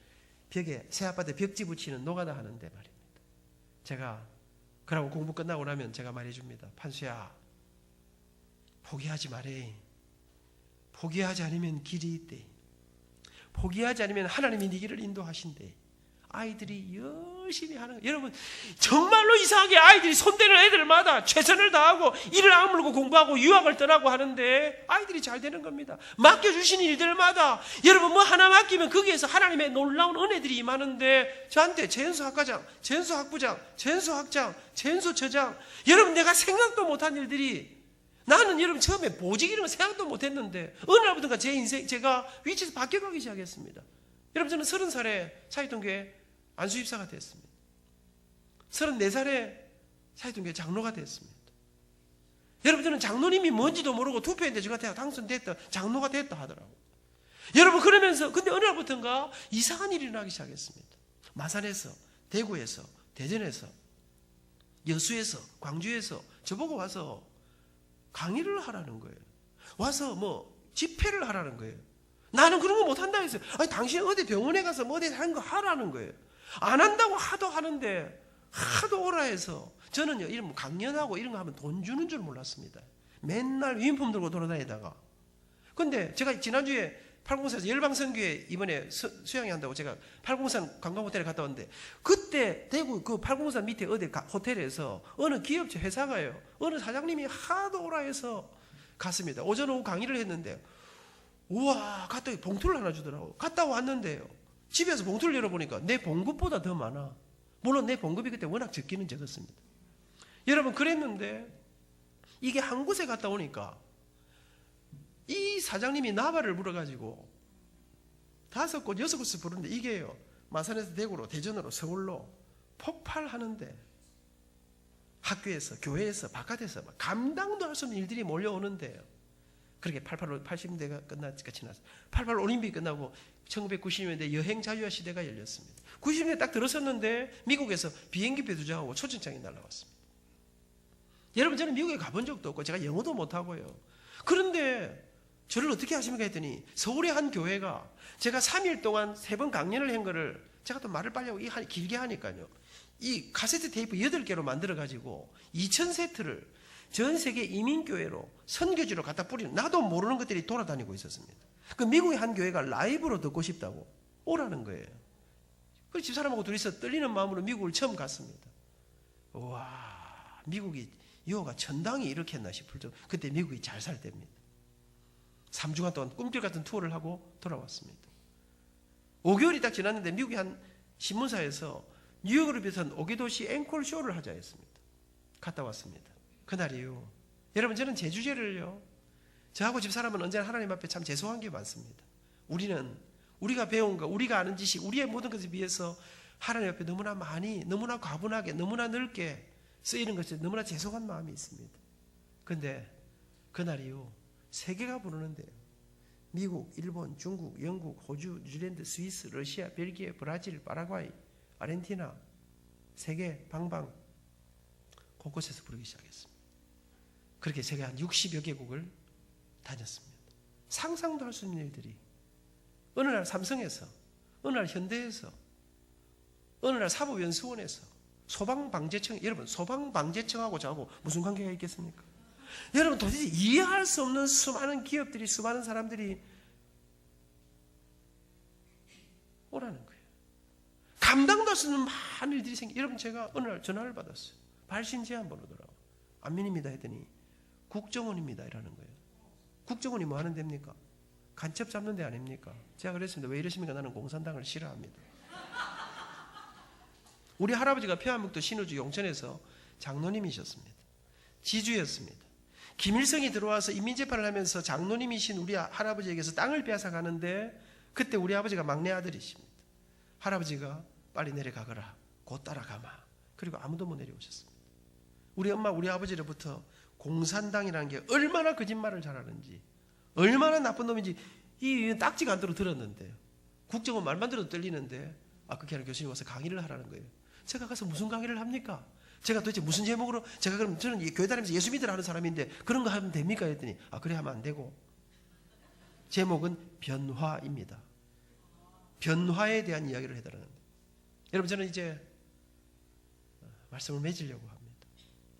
벽에 새 아파트 벽지 붙이는 노가다 하는데 말입니다. 제가 그러고 공부 끝나고 나면 제가 말해줍니다. 판수야, 포기하지 말해. 포기하지 않으면 길이 있대. 포기하지 않으면 하나님이 네 길을 인도하신대. 아이들이 열심히 하는 거예요. 여러분 정말로 이상하게 아이들이 손대는 애들마다 최선을 다하고 이를 악물고 공부하고 유학을 떠나고 하는데 아이들이 잘 되는 겁니다. 맡겨주신 일들마다 여러분 뭐 하나 맡기면 거기에서 하나님의 놀라운 은혜들이 임하는데 저한테 재연수 학과장, 재연수 학부장, 재연수 학장, 재연수 처장, 여러분 내가 생각도 못한 일들이, 나는 여러분 처음에 보직 이런 거 생각도 못했는데 어느 날부터가 제 인생 제가 위치에서 바뀌어가기 시작했습니다. 여러분 저는 30살에 사이동교회 안수집사가 됐습니다. 34살에 사이동교회 장로가 됐습니다. 여러분 저는 장로님이 뭔지도 모르고 투표했는데 제가 당선됐다, 장로가 됐다 하더라고요. 여러분 그러면서 근데 어느 날부터인가 이상한 일이 일어나기 시작했습니다. 마산에서, 대구에서, 대전에서, 여수에서, 광주에서 저보고 와서 강의를 하라는 거예요. 와서 뭐 집회를 하라는 거예요. 나는 그런 거 못한다 했어요. 아니 당신 어디 병원에 가서 뭐 어디 하는 거 하라는 거예요. 안 한다고 하도 하는데 하도 오라 해서 저는요 이런 뭐 강연하고 이런 거 하면 돈 주는 줄 몰랐습니다. 맨날 유니폼 들고 돌아다니다가, 근데 제가 지난주에 팔공산에서 열방선교회 이번에 수양회 한다고 제가 팔공산 관광호텔에 갔다 왔는데, 그때 대구 그 팔공산 밑에 어디 호텔에서 어느 기업체 회사가요 어느 사장님이 하도 오라 해서 갔습니다. 오전 오후 강의를 했는데 우와 갔다 봉투를 하나 주더라고. 갔다 왔는데요 집에서 봉투를 열어보니까 내 봉급보다 더 많아. 물론 내 봉급이 그때 워낙 적기는 적었습니다. 여러분 그랬는데 이게 한 곳에 갔다 오니까 이 사장님이 나발을 불어가지고 5곳 6곳을 부르는데 이게요 마산에서 대구로 대전으로 서울로 폭발하는데 학교에서 교회에서 바깥에서 막 감당도 할 수 없는 일들이 몰려오는데요. 그렇게 80년대가 끝났지 지났어요. 88 올림픽이 끝나고 1990년대 여행 자유화 시대가 열렸습니다. 90년대 딱 들어섰는데 미국에서 비행기표 두장하고 초청장이 날라왔습니다. 여러분 저는 미국에 가본 적도 없고 제가 영어도 못하고요. 그런데 저를 어떻게 하십니까 했더니 서울의 한 교회가 제가 3일 동안 3번 강연을 한 거를 제가 또 말을 빨리 하고 길게 하니까요. 이 카세트 테이프 8개로 만들어가지고 2000세트를 전 세계 이민교회로 선교지로 갖다 뿌리는, 나도 모르는 것들이 돌아다니고 있었습니다. 그 미국의 한 교회가 라이브로 듣고 싶다고 오라는 거예요. 그래서 집사람하고 둘이서 떨리는 마음으로 미국을 처음 갔습니다. 와, 미국이 유호가 천당이 이렇게 했나 싶을 정도. 그때 미국이 잘 살 때입니다. 3주간 동안 꿈길 같은 투어를 하고 돌아왔습니다. 5개월이 딱 지났는데 미국의 한 신문사에서 뉴욕으로 비롯한 5개 도시 앵콜 쇼를 하자 했습니다. 갔다 왔습니다. 그날이요. 여러분 저는 제 주제를요, 저하고 집사람은 언제나 하나님 앞에 참 죄송한 게 많습니다. 우리는 우리가 배운 거, 우리가 아는 지식, 우리의 모든 것에 비해서 하나님 앞에 너무나 많이, 너무나 과분하게, 너무나 넓게 쓰이는 것에 너무나 죄송한 마음이 있습니다. 그런데 그날이요 세계가 부르는데요, 미국, 일본, 중국, 영국, 호주, 뉴질랜드, 스위스, 러시아, 벨기에, 브라질, 파라과이, 아르헨티나, 세계 방방 곳곳에서 부르기 시작했습니다. 그렇게 세계 한 60여 개국을 다녔습니다. 상상도 할 수 없는 일들이 어느 날 삼성에서, 어느 날 현대에서, 어느 날 사법연수원에서, 소방방재청, 여러분 소방방재청하고 저하고 무슨 관계가 있겠습니까? 여러분 도대체 이해할 수 없는 수많은 기업들이, 수많은 사람들이 오라는 거예요. 감당도 할 수 없는 많은 일들이 생겨. 여러분 제가 어느 날 전화를 받았어요. 발신 제안번 오더라고. 안민입니다 했더니 국정원입니다 이라는 거예요. 국정원이 뭐 하는 데입니까? 간첩 잡는 데 아닙니까? 제가 그랬습니다. 왜 이러십니까? 나는 공산당을 싫어합니다. 우리 할아버지가 평안북도 신우주 용천에서 장로님이셨습니다. 지주였습니다. 김일성이 들어와서 인민재판을 하면서 장로님이신 우리 할아버지에게서 땅을 빼앗아 가는데 그때 우리 아버지가 막내 아들이십니다. 할아버지가 빨리 내려가거라. 곧 따라가마. 그리고 아무도 못 내려오셨습니다. 우리 엄마, 우리 아버지로부터 공산당이라는 게 얼마나 거짓말을 잘하는지, 얼마나 나쁜 놈인지 이 딱지가 않도록 들었는데, 국정원 말만 들어도 떨리는데 그렇게 하는 교수님 와서 강의를 하라는 거예요. 제가 가서 무슨 강의를 합니까? 제가 도대체 무슨 제목으로 제가 그럼 저는 교회 다니면서 예수 믿으라 하는 사람인데 그런 거 하면 됩니까? 했더니 그래 하면 안 되고 제목은 변화입니다. 변화에 대한 이야기를 해달라는 겁니다. 여러분 저는 이제 말씀을 맺으려고 합니다.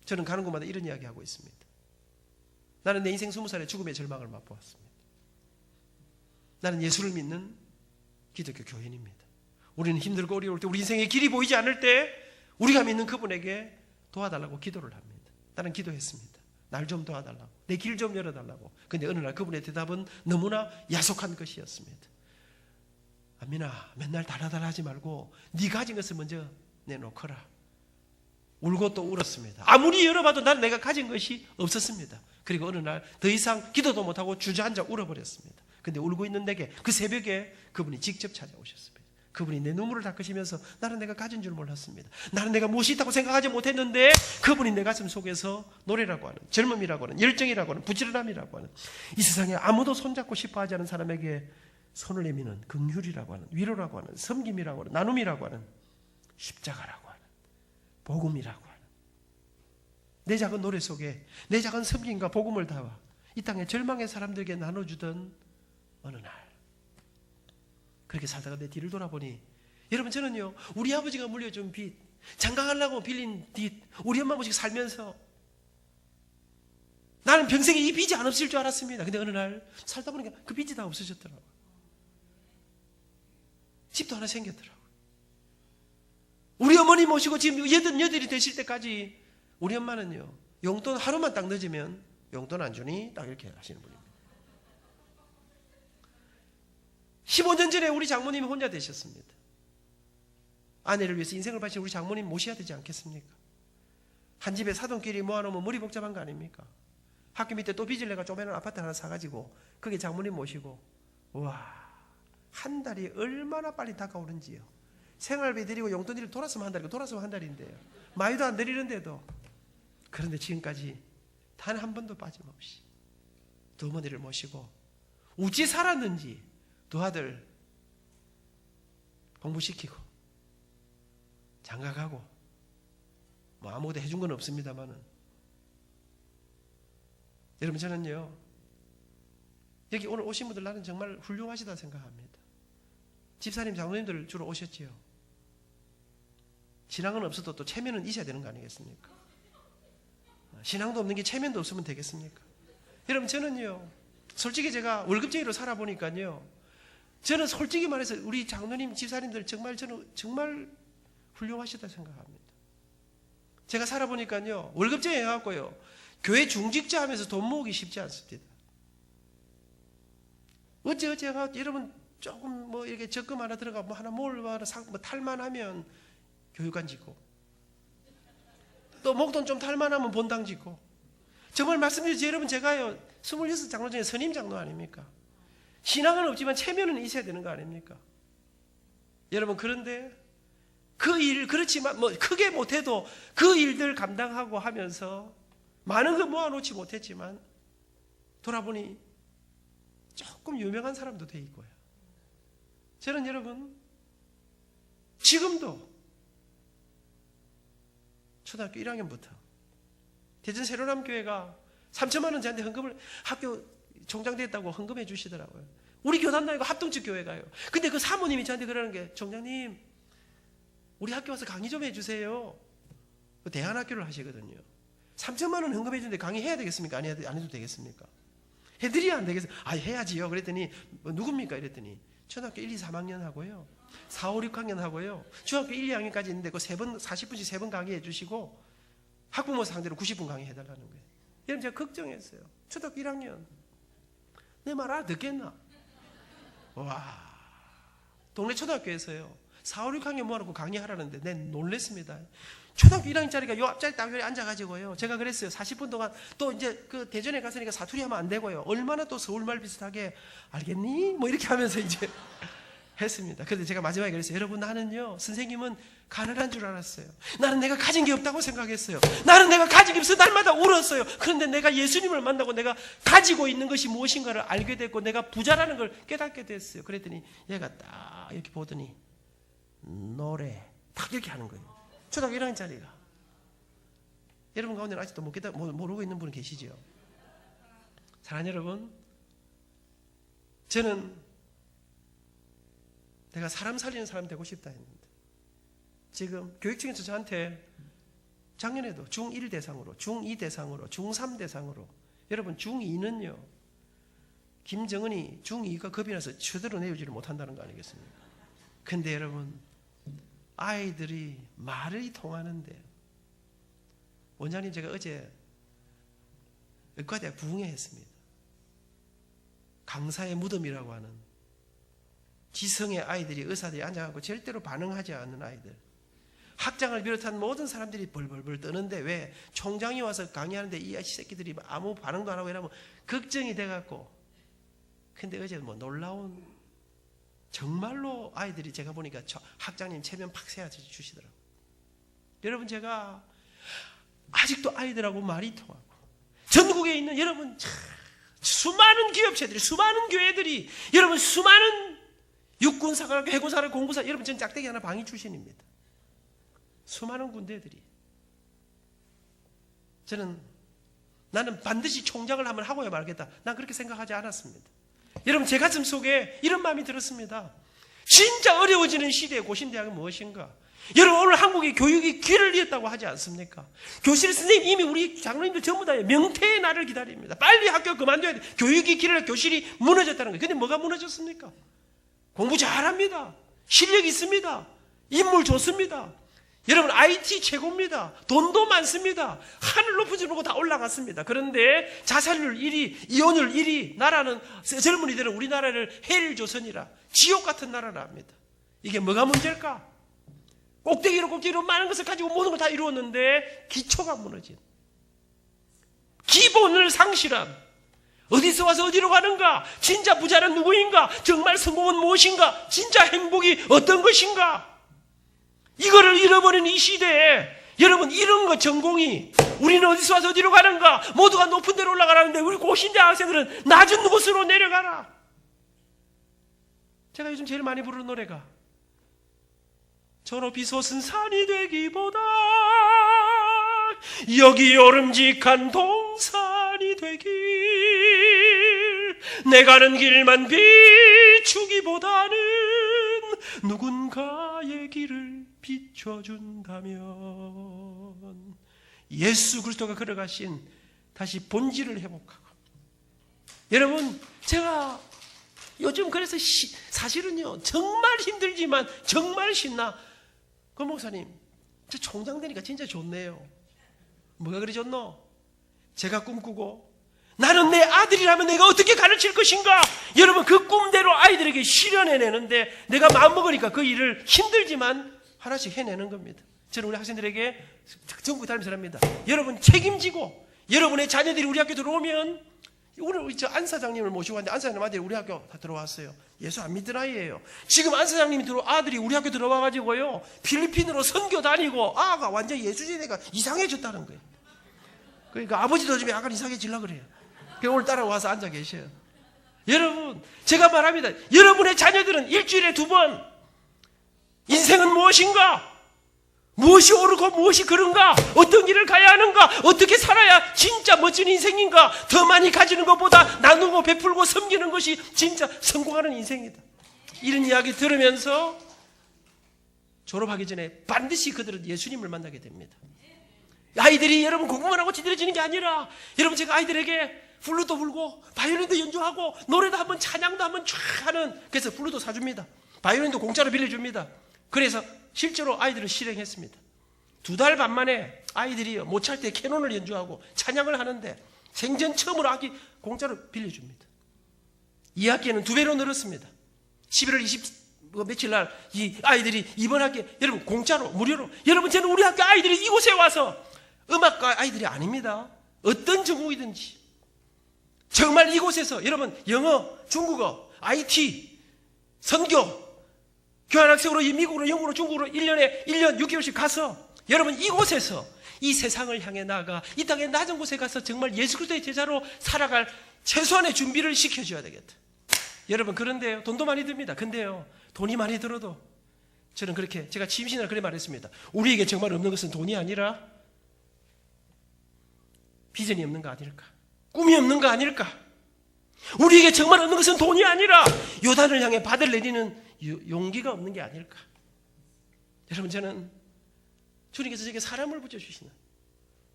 저는 가는 곳마다 이런 이야기하고 있습니다. 나는 내 인생 20살에 죽음의 절망을 맛보았습니다. 나는 예수를 믿는 기독교 교인입니다. 우리는 힘들고 어려울 때 우리 인생의 길이 보이지 않을 때 우리가 믿는 그분에게 도와달라고 기도를 합니다. 나는 기도했습니다. 날 좀 도와달라고, 내 길 좀 열어달라고. 근데 어느 날 그분의 대답은 너무나 야속한 것이었습니다. 안민아, 맨날 달라달라 하지 말고 네 가진 것을 먼저 내놓거라. 울고 또 울었습니다. 아무리 열어봐도 나는 내가 가진 것이 없었습니다. 그리고 어느 날 더 이상 기도도 못하고 주저앉아 울어버렸습니다. 근데 울고 있는 내게 그 새벽에 그분이 직접 찾아오셨습니다. 그분이 내 눈물을 닦으시면서 나는 내가 가진 줄 몰랐습니다. 나는 내가 무엇이 있다고 생각하지 못했는데 그분이 내 가슴 속에서 노래라고 하는, 젊음이라고 하는, 열정이라고 하는, 부지런함이라고 하는, 이 세상에 아무도 손잡고 싶어 하지 않은 사람에게 손을 내미는 긍휼이라고 하는, 위로라고 하는, 섬김이라고 하는, 나눔이라고 하는, 십자가라고 하는, 복음이라고 하는, 내 작은 노래 속에 내 작은 섬김과 복음을 담아 이 땅의 절망의 사람들에게 나눠주던 어느 날 그렇게 살다가 내 뒤를 돌아보니, 여러분 저는요 우리 아버지가 물려준 빚, 장가가려고 빌린 빚, 우리 엄마 아버지가 살면서 나는 평생에 이 빚이 안 없을 줄 알았습니다. 근데 어느 날 살다 보니까 그 빚이 다 없어졌더라고요. 집도 하나 생겼더라고요. 우리 어머니 모시고 지금 88이 되실 때까지 우리 엄마는요 용돈 하루만 딱 늦으면 용돈 안 주니 딱 이렇게 하시는 분입니다. 15년 전에 우리 장모님이 혼자 되셨습니다. 아내를 위해서 인생을 바친 우리 장모님 모셔야 되지 않겠습니까? 한 집에 사돈끼리 모아놓으면 머리 복잡한 거 아닙니까? 학교 밑에 또 빚을 내가 조그마한 아파트 하나 사가지고 거기에 장모님 모시고, 와, 한 달이 얼마나 빨리 다가오는지요. 생활비 드리고 용돈 드리고 돌았으면 한 달이고 돌았으면 한 달인데요. 마이도 안 드리는데도. 그런데 지금까지 단 한 번도 빠짐없이 두 어머니를 모시고 어찌 살았는지 두 아들 공부시키고 장가가고 뭐 아무것도 해준 건 없습니다만은, 여러분 저는요 여기 오늘 오신 분들 나는 정말 훌륭하시다 생각합니다. 집사님 장로님들 주로 오셨지요. 신앙은 없어도 또 체면은 있어야 되는 거 아니겠습니까? 신앙도 없는 게 체면도 없으면 되겠습니까? 여러분 저는요 솔직히 제가 월급쟁이로 살아보니까요, 저는 솔직히 말해서 우리 장로님 집사님들 정말 저는 정말 훌륭하시다 생각합니다. 제가 살아보니까요 월급쟁이 해갖고요 교회 중직자 하면서 돈 모으기 쉽지 않습니다. 어째 해갖고 여러분 조금 뭐 이렇게 적금 하나 들어가 뭐 하나 모으려고 뭐 탈만하면 교육관 짓고, 또 목돈 좀 탈만하면 본당 짓고, 정말 말씀드리죠 여러분, 제가요 26 장로 중에 선임 장로 아닙니까? 신앙은 없지만 체면은 있어야 되는 거 아닙니까? 여러분 그런데 그 일 그렇지만 뭐 크게 못해도 그 일들 감당하고 하면서 많은 거 모아놓지 못했지만 돌아보니 조금 유명한 사람도 돼 있고요. 저는 여러분 지금도 초등학교 1학년부터 대전 새로남교회가 3천만 원 저한테 헌금을, 학교 총장 됐다고 헌금해 주시더라고요. 우리 교단도 아니고 합동측 교회가요. 근데 그 사모님이 저한테 그러는 게, 총장님 우리 학교 와서 강의 좀 해주세요. 대안학교를 하시거든요. 3천만 원 헌금해 주는데 강의 해야 되겠습니까? 안 해도 되겠습니까? 해드려야 안 되겠어요? 해야지요. 그랬더니 누굽니까? 이랬더니 초등학교 1, 2, 3학년 하고요 4, 5, 6학년 하고요 중학교 1, 2학년까지 있는데 그 3번 40분씩 3번 강의해 주시고 학부모 상대로 90분 강의해달라는 거예요. 여러분 제가 걱정했어요. 초등학교 1학년 내 말 알아듣겠나? 와, 동네 초등학교에서요 4, 5, 6학년 모아놓고 강의하라는데 내 놀랬습니다. 초등학교 1학년짜리가 요 앞자리 딱 앉아가지고요 제가 그랬어요. 40분 동안 또 이제 그 대전에 갔으니까 사투리 하면 안 되고요 얼마나 또 서울말 비슷하게 알겠니? 뭐 이렇게 하면서 이제 했습니다. 그런데 제가 마지막에 그랬어요. 여러분 나는요 선생님은 가난한 줄 알았어요. 나는 내가 가진 게 없다고 생각했어요. 나는 내가 가진 게 없어 날마다 울었어요. 그런데 내가 예수님을 만나고 내가 가지고 있는 것이 무엇인가를 알게 됐고 내가 부자라는 걸 깨닫게 됐어요. 그랬더니 얘가 딱 이렇게 보더니 노래 딱 이렇게 하는 거예요. 초등학교 1학년짜리가. 여러분 가운데는 아직도 모르고 있는 분은 계시죠? 사랑하는 여러분, 저는 내가 사람 살리는 사람 되고 싶다 했는데 지금 교육 중에서 저한테 작년에도 중1 대상으로, 중2 대상으로, 중3 대상으로, 여러분 중2는요 김정은이 중2가 겁이 나서 제대로 내우지를 못한다는 거 아니겠습니까? 근데 여러분 아이들이 말이 통하는데, 원장님 제가 어제 의과대학 부흥회 했습니다. 강사의 무덤이라고 하는 지성의 아이들이, 의사들이 앉아가고 절대로 반응하지 않는 아이들, 학장을 비롯한 모든 사람들이 벌벌벌 떠는데 왜 총장이 와서 강의하는데 이 새끼들이 아무 반응도 안 하고 이러면 걱정이 돼갖고. 근데 어제 놀라운, 정말로 아이들이 제가 보니까 학장님 체면 팍세아 주시더라고요. 여러분 제가 아직도 아이들하고 말이 통하고, 전국에 있는 여러분 수많은 기업체들이, 수많은 교회들이, 여러분 수많은 육군사관학교, 해군사관학교, 공부사, 여러분 전 짝대기 하나 방위 출신입니다. 수많은 군대들이, 나는 반드시 총장을 한번 하고야 말겠다, 난 그렇게 생각하지 않았습니다. 여러분 제 가슴 속에 이런 마음이 들었습니다. 진짜 어려워지는 시대의 고신대학은 무엇인가? 여러분 오늘 한국의 교육이 귀를 잃었다고 하지 않습니까? 교실 선생님, 이미 우리 장로님들 전부 다 명태의 날을 기다립니다. 빨리 학교 그만둬야 돼. 교육이 길을, 교실이 무너졌다는 거예요. 근데 뭐가 무너졌습니까? 공부 잘합니다. 실력 있습니다. 인물 좋습니다. 여러분 IT 최고입니다. 돈도 많습니다. 하늘 높은 줄 보고 다 올라갔습니다. 그런데 자살률 1위, 이혼율 1위, 나라는, 젊은이들은 우리나라를 헬조선이라, 지옥 같은 나라라 합니다. 이게 뭐가 문제일까? 꼭대기로 많은 것을 가지고 모든 걸 다 이루었는데 기초가 무너진, 기본을 상실한, 어디서 와서 어디로 가는가? 진짜 부자는 누구인가? 정말 성공은 무엇인가? 진짜 행복이 어떤 것인가? 이거를 잃어버린 이 시대에 여러분 이런 거 전공이, 우리는 어디서 와서 어디로 가는가? 모두가 높은 데로 올라가라는데 우리 고신대 학생들은 낮은 곳으로 내려가라. 제가 요즘 제일 많이 부르는 노래가 저 높이 솟은 산이 되기보다 여기 오름직한 동산이 되길, 내 가는 길만 비추기보다는 누군가의 길을 비춰준다면, 예수 그리스도가 걸어가신 다시 본질을 회복하고. 여러분 제가 요즘 그래서 사실은요 정말 힘들지만 정말 신나. 그 목사님 저 총장 되니까 진짜 좋네요. 뭐가 그리 좋노? 제가 꿈꾸고 나는 내 아들이라면 내가 어떻게 가르칠 것인가? 여러분 그 꿈대로 아이들에게 실현해내는데 내가 마음먹으니까 그 일을 힘들지만 하나씩 해내는 겁니다. 저는 우리 학생들에게 전국 다니면서 합니다. 여러분 책임지고, 여러분의 자녀들이 우리 학교 들어오면, 오늘 저 안 사장님을 모시고 왔는데 안 사장님 아들이 우리 학교 다 들어왔어요. 예수 안 믿는 아이예요. 지금 안 사장님이 아들이 우리 학교 들어와가지고요 필리핀으로 선교 다니고 아가 완전 예수지대가 이상해졌다는 거예요. 그러니까 아버지도 좀 약간 이상해지려고 그래요. 오늘 따라와서 앉아 계셔요. 여러분 제가 말합니다. 여러분의 자녀들은 일주일에 2번 인생은 무엇인가? 무엇이 옳고 무엇이 그른가? 어떤 길을 가야 하는가? 어떻게 살아야 진짜 멋진 인생인가? 더 많이 가지는 것보다 나누고 베풀고 섬기는 것이 진짜 성공하는 인생이다. 이런 이야기 들으면서 졸업하기 전에 반드시 그들은 예수님을 만나게 됩니다. 아이들이 여러분 공부만 하고 지들어지는 게 아니라, 여러분 제가 아이들에게 플루도 불고 바이올린도 연주하고 노래도 한번, 찬양도 한번 쫙 하는, 그래서 플루도 사줍니다. 바이올린도 공짜로 빌려줍니다. 그래서 실제로 아이들을 실행했습니다. 2달 반 만에 아이들이 모차르 때 캐논을 연주하고 찬양을 하는데 생전 처음으로 악기 공짜로 빌려줍니다. 2학기에는 2배로 늘었습니다. 11월 20 며칠 날 이 아이들이 이번 학기에 여러분 공짜로, 무료로, 여러분 저는 우리 학교 아이들이 이곳에 와서, 음악과 아이들이 아닙니다. 어떤 전공이든지 정말 이곳에서 여러분 영어, 중국어, IT, 선교, 교환학생으로 미국으로, 영국으로, 중국으로 1년 6개월씩 가서 여러분 이곳에서 이 세상을 향해 나아가 이 땅의 낮은 곳에 가서 정말 예수 그리스도의 제자로 살아갈 최소한의 준비를 시켜줘야 되겠다. 여러분 그런데요 돈도 많이 듭니다. 근데요 돈이 많이 들어도 저는 그렇게, 제가 취임신이라 그래 말했습니다. 우리에게 정말 없는 것은 돈이 아니라 비전이 없는 거 아닐까? 꿈이 없는 거 아닐까? 우리에게 정말 없는 것은 돈이 아니라 요단을 향해 바다를 내리는 용기가 없는 게 아닐까? 여러분, 저는 주님께서 저에게 사람을 붙여주시는,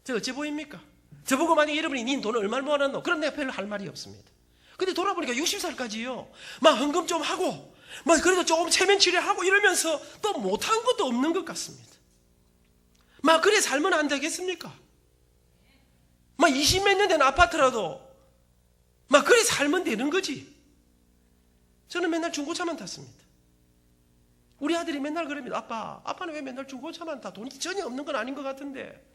저 어찌 보입니까? 저보고 만약에 여러분이 닌 돈을 얼마나 모아놨노? 그럼 내가 별로 할 말이 없습니다. 근데 돌아보니까 60살까지요 막 헌금 좀 하고 막 그래도 조금 체면 치료하고 이러면서 또 못한 것도 없는 것 같습니다. 막 그래 살면 안 되겠습니까? 막 20몇 년 된 아파트라도 막 그래 살면 되는 거지. 저는 맨날 중고차만 탔습니다. 우리 아들이 맨날 그럽니다. 아빠는 왜 맨날 중고차만 타? 돈이 전혀 없는 건 아닌 것 같은데.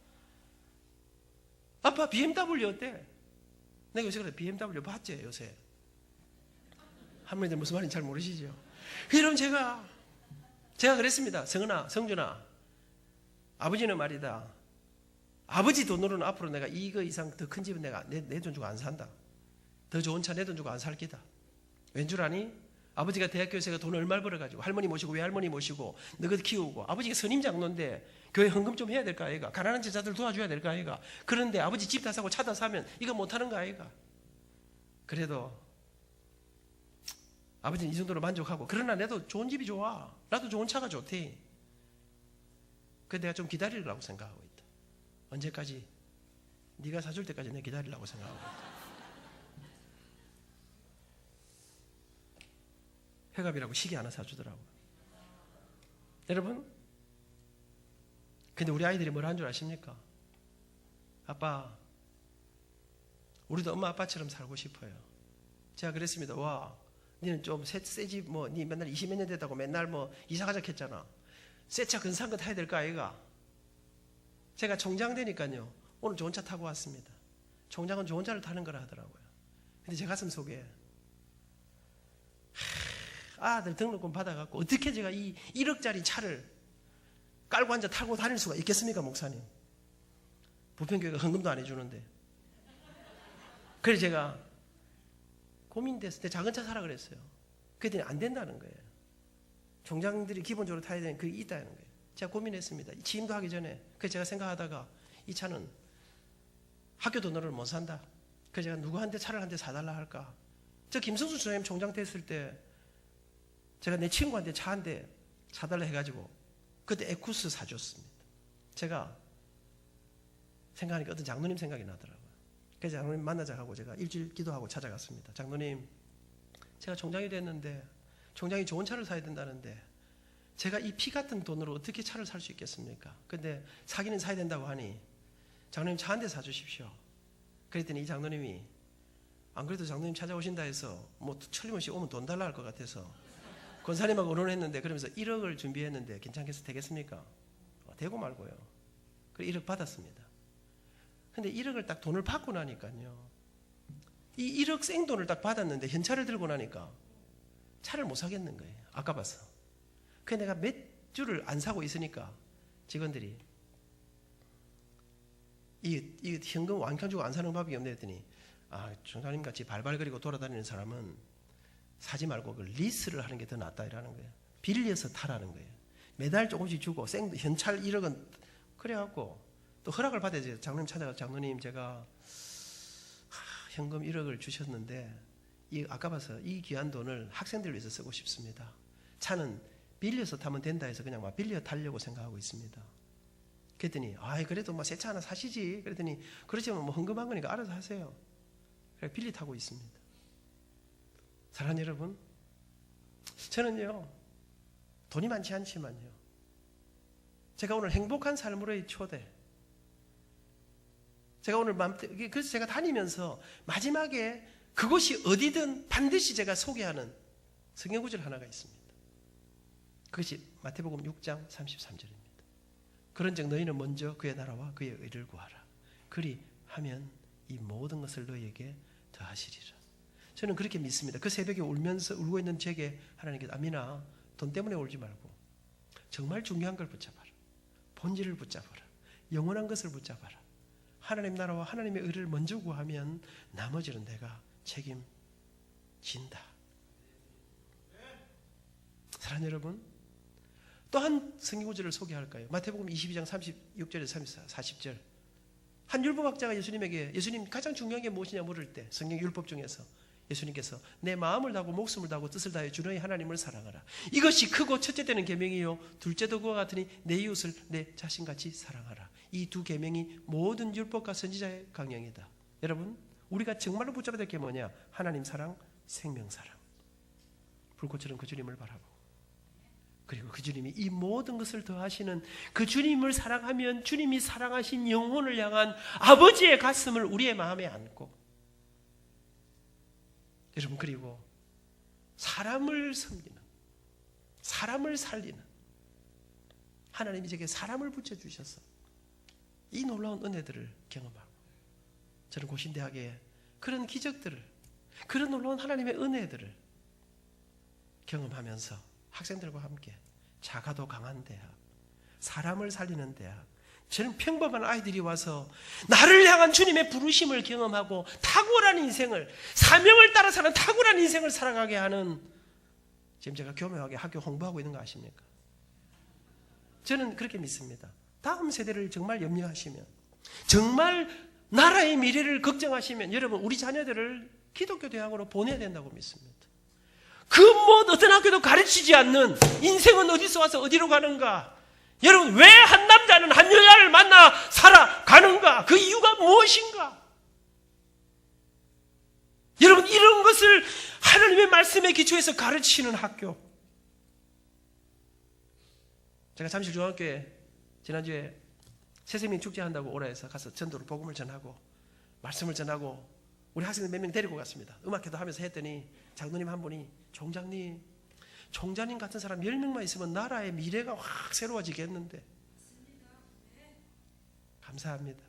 아빠 BMW 어때? 내가 요새 그래, BMW 봤지 요새? 할머니들 무슨 말인지 잘 모르시죠? 그럼 제가 그랬습니다. 성은아, 성준아, 아버지는 말이다, 아버지 돈으로는 앞으로 내가 이거 이상 더 큰 집은 내가 내 돈 주고 안 산다. 더 좋은 차 내 돈 주고 안 살 기다. 왠 줄 아니? 아버지가 대학교에서 돈을 얼마를 벌어가지고 할머니 모시고 외할머니 모시고 너희들 키우고, 아버지가 선임 장로인데 교회 헌금 좀 해야 될까 아이가? 가난한 제자들 도와줘야 될까 아이가? 그런데 아버지 집 다 사고 차 다 사면 이거 못하는 거 아이가? 그래도 아버지는 이 정도로 만족하고, 그러나 나도 좋은 집이 좋아, 나도 좋은 차가 좋대. 그래서 내가 좀 기다리려고 생각하고 있다. 언제까지? 네가 사줄 때까지 내가 기다리려고 생각하고 있다. 회갑이라고 시계 하나 사주더라고. 여러분, 근데 우리 아이들이 뭘 한 줄 아십니까? 아빠, 우리도 엄마 아빠처럼 살고 싶어요. 제가 그랬습니다. 와, 니는 좀 새 집, 뭐, 니 맨날 20몇 년 됐다고 맨날 뭐 이사 가자 했잖아. 새 차 근사한 거 타야 될까 아이가? 제가 총장 되니까요, 오늘 좋은 차 타고 왔습니다. 총장은 좋은 차를 타는 거라 하더라고요. 근데 제 가슴 속에 아들 등록금 받아갖고 어떻게 제가 이 1억짜리 차를 깔고 앉아 타고 다닐 수가 있겠습니까, 목사님? 부평교회가 헌금도 안 해주는데. 그래서 제가 고민됐을 때 작은 차 사라 그랬어요. 그랬더니 안 된다는 거예요. 총장들이 기본적으로 타야 되는 그게 있다는 거예요. 제가 고민했습니다. 취임도 하기 전에. 그래서 제가 생각하다가 이 차는 학교 돈으로는 못 산다. 그래서 제가 누구한테 차를 한 대 사달라 할까? 저 김성수 총장님 총장 됐을 때 제가 내 친구한테 차 한 대 사달라 해가지고 그때 에쿠스 사줬습니다. 제가 생각하니까 어떤 장로님 생각이 나더라고요. 그래서 장로님 만나자 하고 제가 일주일 기도하고 찾아갔습니다. 장로님, 제가 총장이 됐는데 총장이 좋은 차를 사야 된다는데 제가 이 피 같은 돈으로 어떻게 차를 살 수 있겠습니까? 근데 사기는 사야 된다고 하니 장로님 차 한 대 사주십시오. 그랬더니 이 장로님이, 안 그래도 장로님 찾아오신다 해서 뭐 틀림없이 오면 돈 달라 할 것 같아서 권사님하고 의논했는데, 그러면서 1억을 준비했는데 괜찮겠어, 되겠습니까? 되고 말고요. 그래 1억 받았습니다. 근데 1억을 딱 돈을 받고 나니까요, 이 1억 생돈을 딱 받았는데 현찰을 들고 나니까 차를 못 사겠는 거예요. 아까봐서. 그래서 내가 몇 주를 안 사고 있으니까 직원들이 이 현금 완전 주고 안 사는 방법이 없네 했더니, 총장님 같이 발발거리고 돌아다니는 사람은 사지 말고 그 리스를 하는 게 더 낫다 이라는 거예요. 빌려서 타라는 거예요. 매달 조금씩 주고 현찰 1억은 그래갖고 또 허락을 받아야지. 장로님 찾아가서, 장로님 제가 현금 1억을 주셨는데 아까 봐서 이 귀한 돈을 학생들을 위해서 쓰고 싶습니다. 차는 빌려서 타면 된다 해서 그냥 막 빌려 타려고 생각하고 있습니다. 그랬더니 그래도 뭐 새 차 하나 사시지. 그랬더니 그렇지만 뭐 헌금한 거니까 알아서 하세요. 그래 빌려 타고 있습니다. 사랑하는 여러분, 저는요 돈이 많지 않지만요, 제가 오늘 행복한 삶으로의 초대, 제가 오늘 그래서 제가 다니면서 마지막에 그곳이 어디든 반드시 제가 소개하는 성경 구절 하나가 있습니다. 그것이 마태복음 6장 33절입니다. 그런즉 너희는 먼저 그의 나라와 그의 의를 구하라. 그리하면 이 모든 것을 너희에게 더하시리라. 저는 그렇게 믿습니다. 그 새벽에 울고 있는 제게 하나님께서, 아미나, 돈 때문에 울지 말고 정말 중요한 걸 붙잡아라. 본질을 붙잡아라. 영원한 것을 붙잡아라. 하나님 나라와 하나님의 의를 먼저 구하면 나머지는 내가 책임진다. 사랑하는 여러분, 또 한 성경 구절을 소개할까요? 마태복음 22장 36절에서 40절. 한 율법학자가 예수님에게 예수님 가장 중요한 게 무엇이냐 물을 때 성경 율법 중에서 예수님께서 내 마음을 다하고 목숨을 다하고 뜻을 다하여 주 너희 하나님을 사랑하라. 이것이 크고 첫째 때는 계명이요 둘째도 그와 같으니 내 이웃을 내 자신같이 사랑하라. 이 두 계명이 모든 율법과 선지자의 강령이다. 여러분, 우리가 정말로 붙잡아야 될 게 뭐냐? 하나님 사랑, 생명 사랑. 불꽃처럼 그 주님을 바라보고 그리고 그 주님이 이 모든 것을 더하시는 그 주님을 사랑하면 주님이 사랑하신 영혼을 향한 아버지의 가슴을 우리의 마음에 안고 여러분, 그리고 사람을 섬기는, 사람을 살리는 하나님이 제게 사람을 붙여주셔서 이 놀라운 은혜들을 경험하고 저는 고신대학에 그런 기적들을, 그런 놀라운 하나님의 은혜들을 경험하면서 학생들과 함께 작아도 강한 대학, 사람을 살리는 대학, 저는 평범한 아이들이 와서 나를 향한 주님의 부르심을 경험하고 탁월한 인생을, 사명을 따라 사는 탁월한 인생을 살아가게 하는, 지금 제가 교묘하게 학교 홍보하고 있는 거 아십니까? 저는 그렇게 믿습니다. 다음 세대를 정말 염려하시면, 정말 나라의 미래를 걱정하시면 여러분, 우리 자녀들을 기독교 대학으로 보내야 된다고 믿습니다. 그 어떤 학교도 가르치지 않는 인생은 어디서 와서 어디로 가는가? 여러분, 왜 한 남자는 한 여자를 만나 살아가는가? 그 이유가 무엇인가? 여러분, 이런 것을 하나님의 말씀에 기초해서 가르치는 학교. 제가 잠실중학교에 지난주에 새생명 축제한다고 오라 해서 가서 전도를 복음을 전하고 말씀을 전하고 우리 학생들 몇 명 데리고 갔습니다. 음악회도 하면서 했더니 장로님 한 분이 총장님 같은 사람 10명만 있으면 나라의 미래가 확 새로워지겠는데. 감사합니다.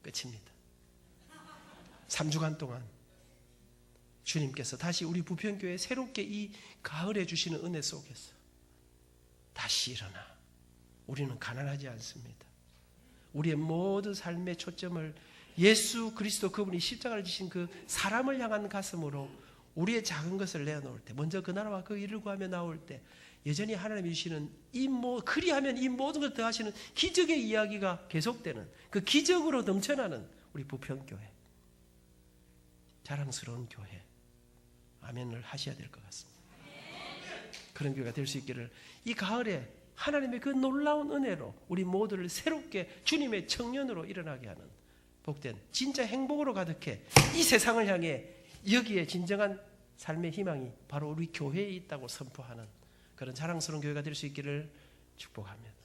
끝입니다. 3주간 동안 주님께서 다시 우리 부평교회 새롭게 이 가을에 주시는 은혜 속에서 다시 일어나. 우리는 가난하지 않습니다. 우리의 모든 삶의 초점을 예수 그리스도 그분이 십자가를 지신 그 사람을 향한 가슴으로 우리의 작은 것을 내어놓을 때, 먼저 그 나라와 그 일을 구하며 나올 때 여전히 하나님이 주시는 그리하면 이 모든 것을 더하시는 기적의 이야기가 계속되는, 그 기적으로 넘쳐나는 우리 부평교회, 자랑스러운 교회, 아멘을 하셔야 될 것 같습니다. 그런 교회가 될 수 있기를 이 가을에 하나님의 그 놀라운 은혜로 우리 모두를 새롭게 주님의 청년으로 일어나게 하는 복된 진짜 행복으로 가득해 이 세상을 향해 여기에 진정한 삶의 희망이 바로 우리 교회에 있다고 선포하는 그런 자랑스러운 교회가 될 수 있기를 축복합니다.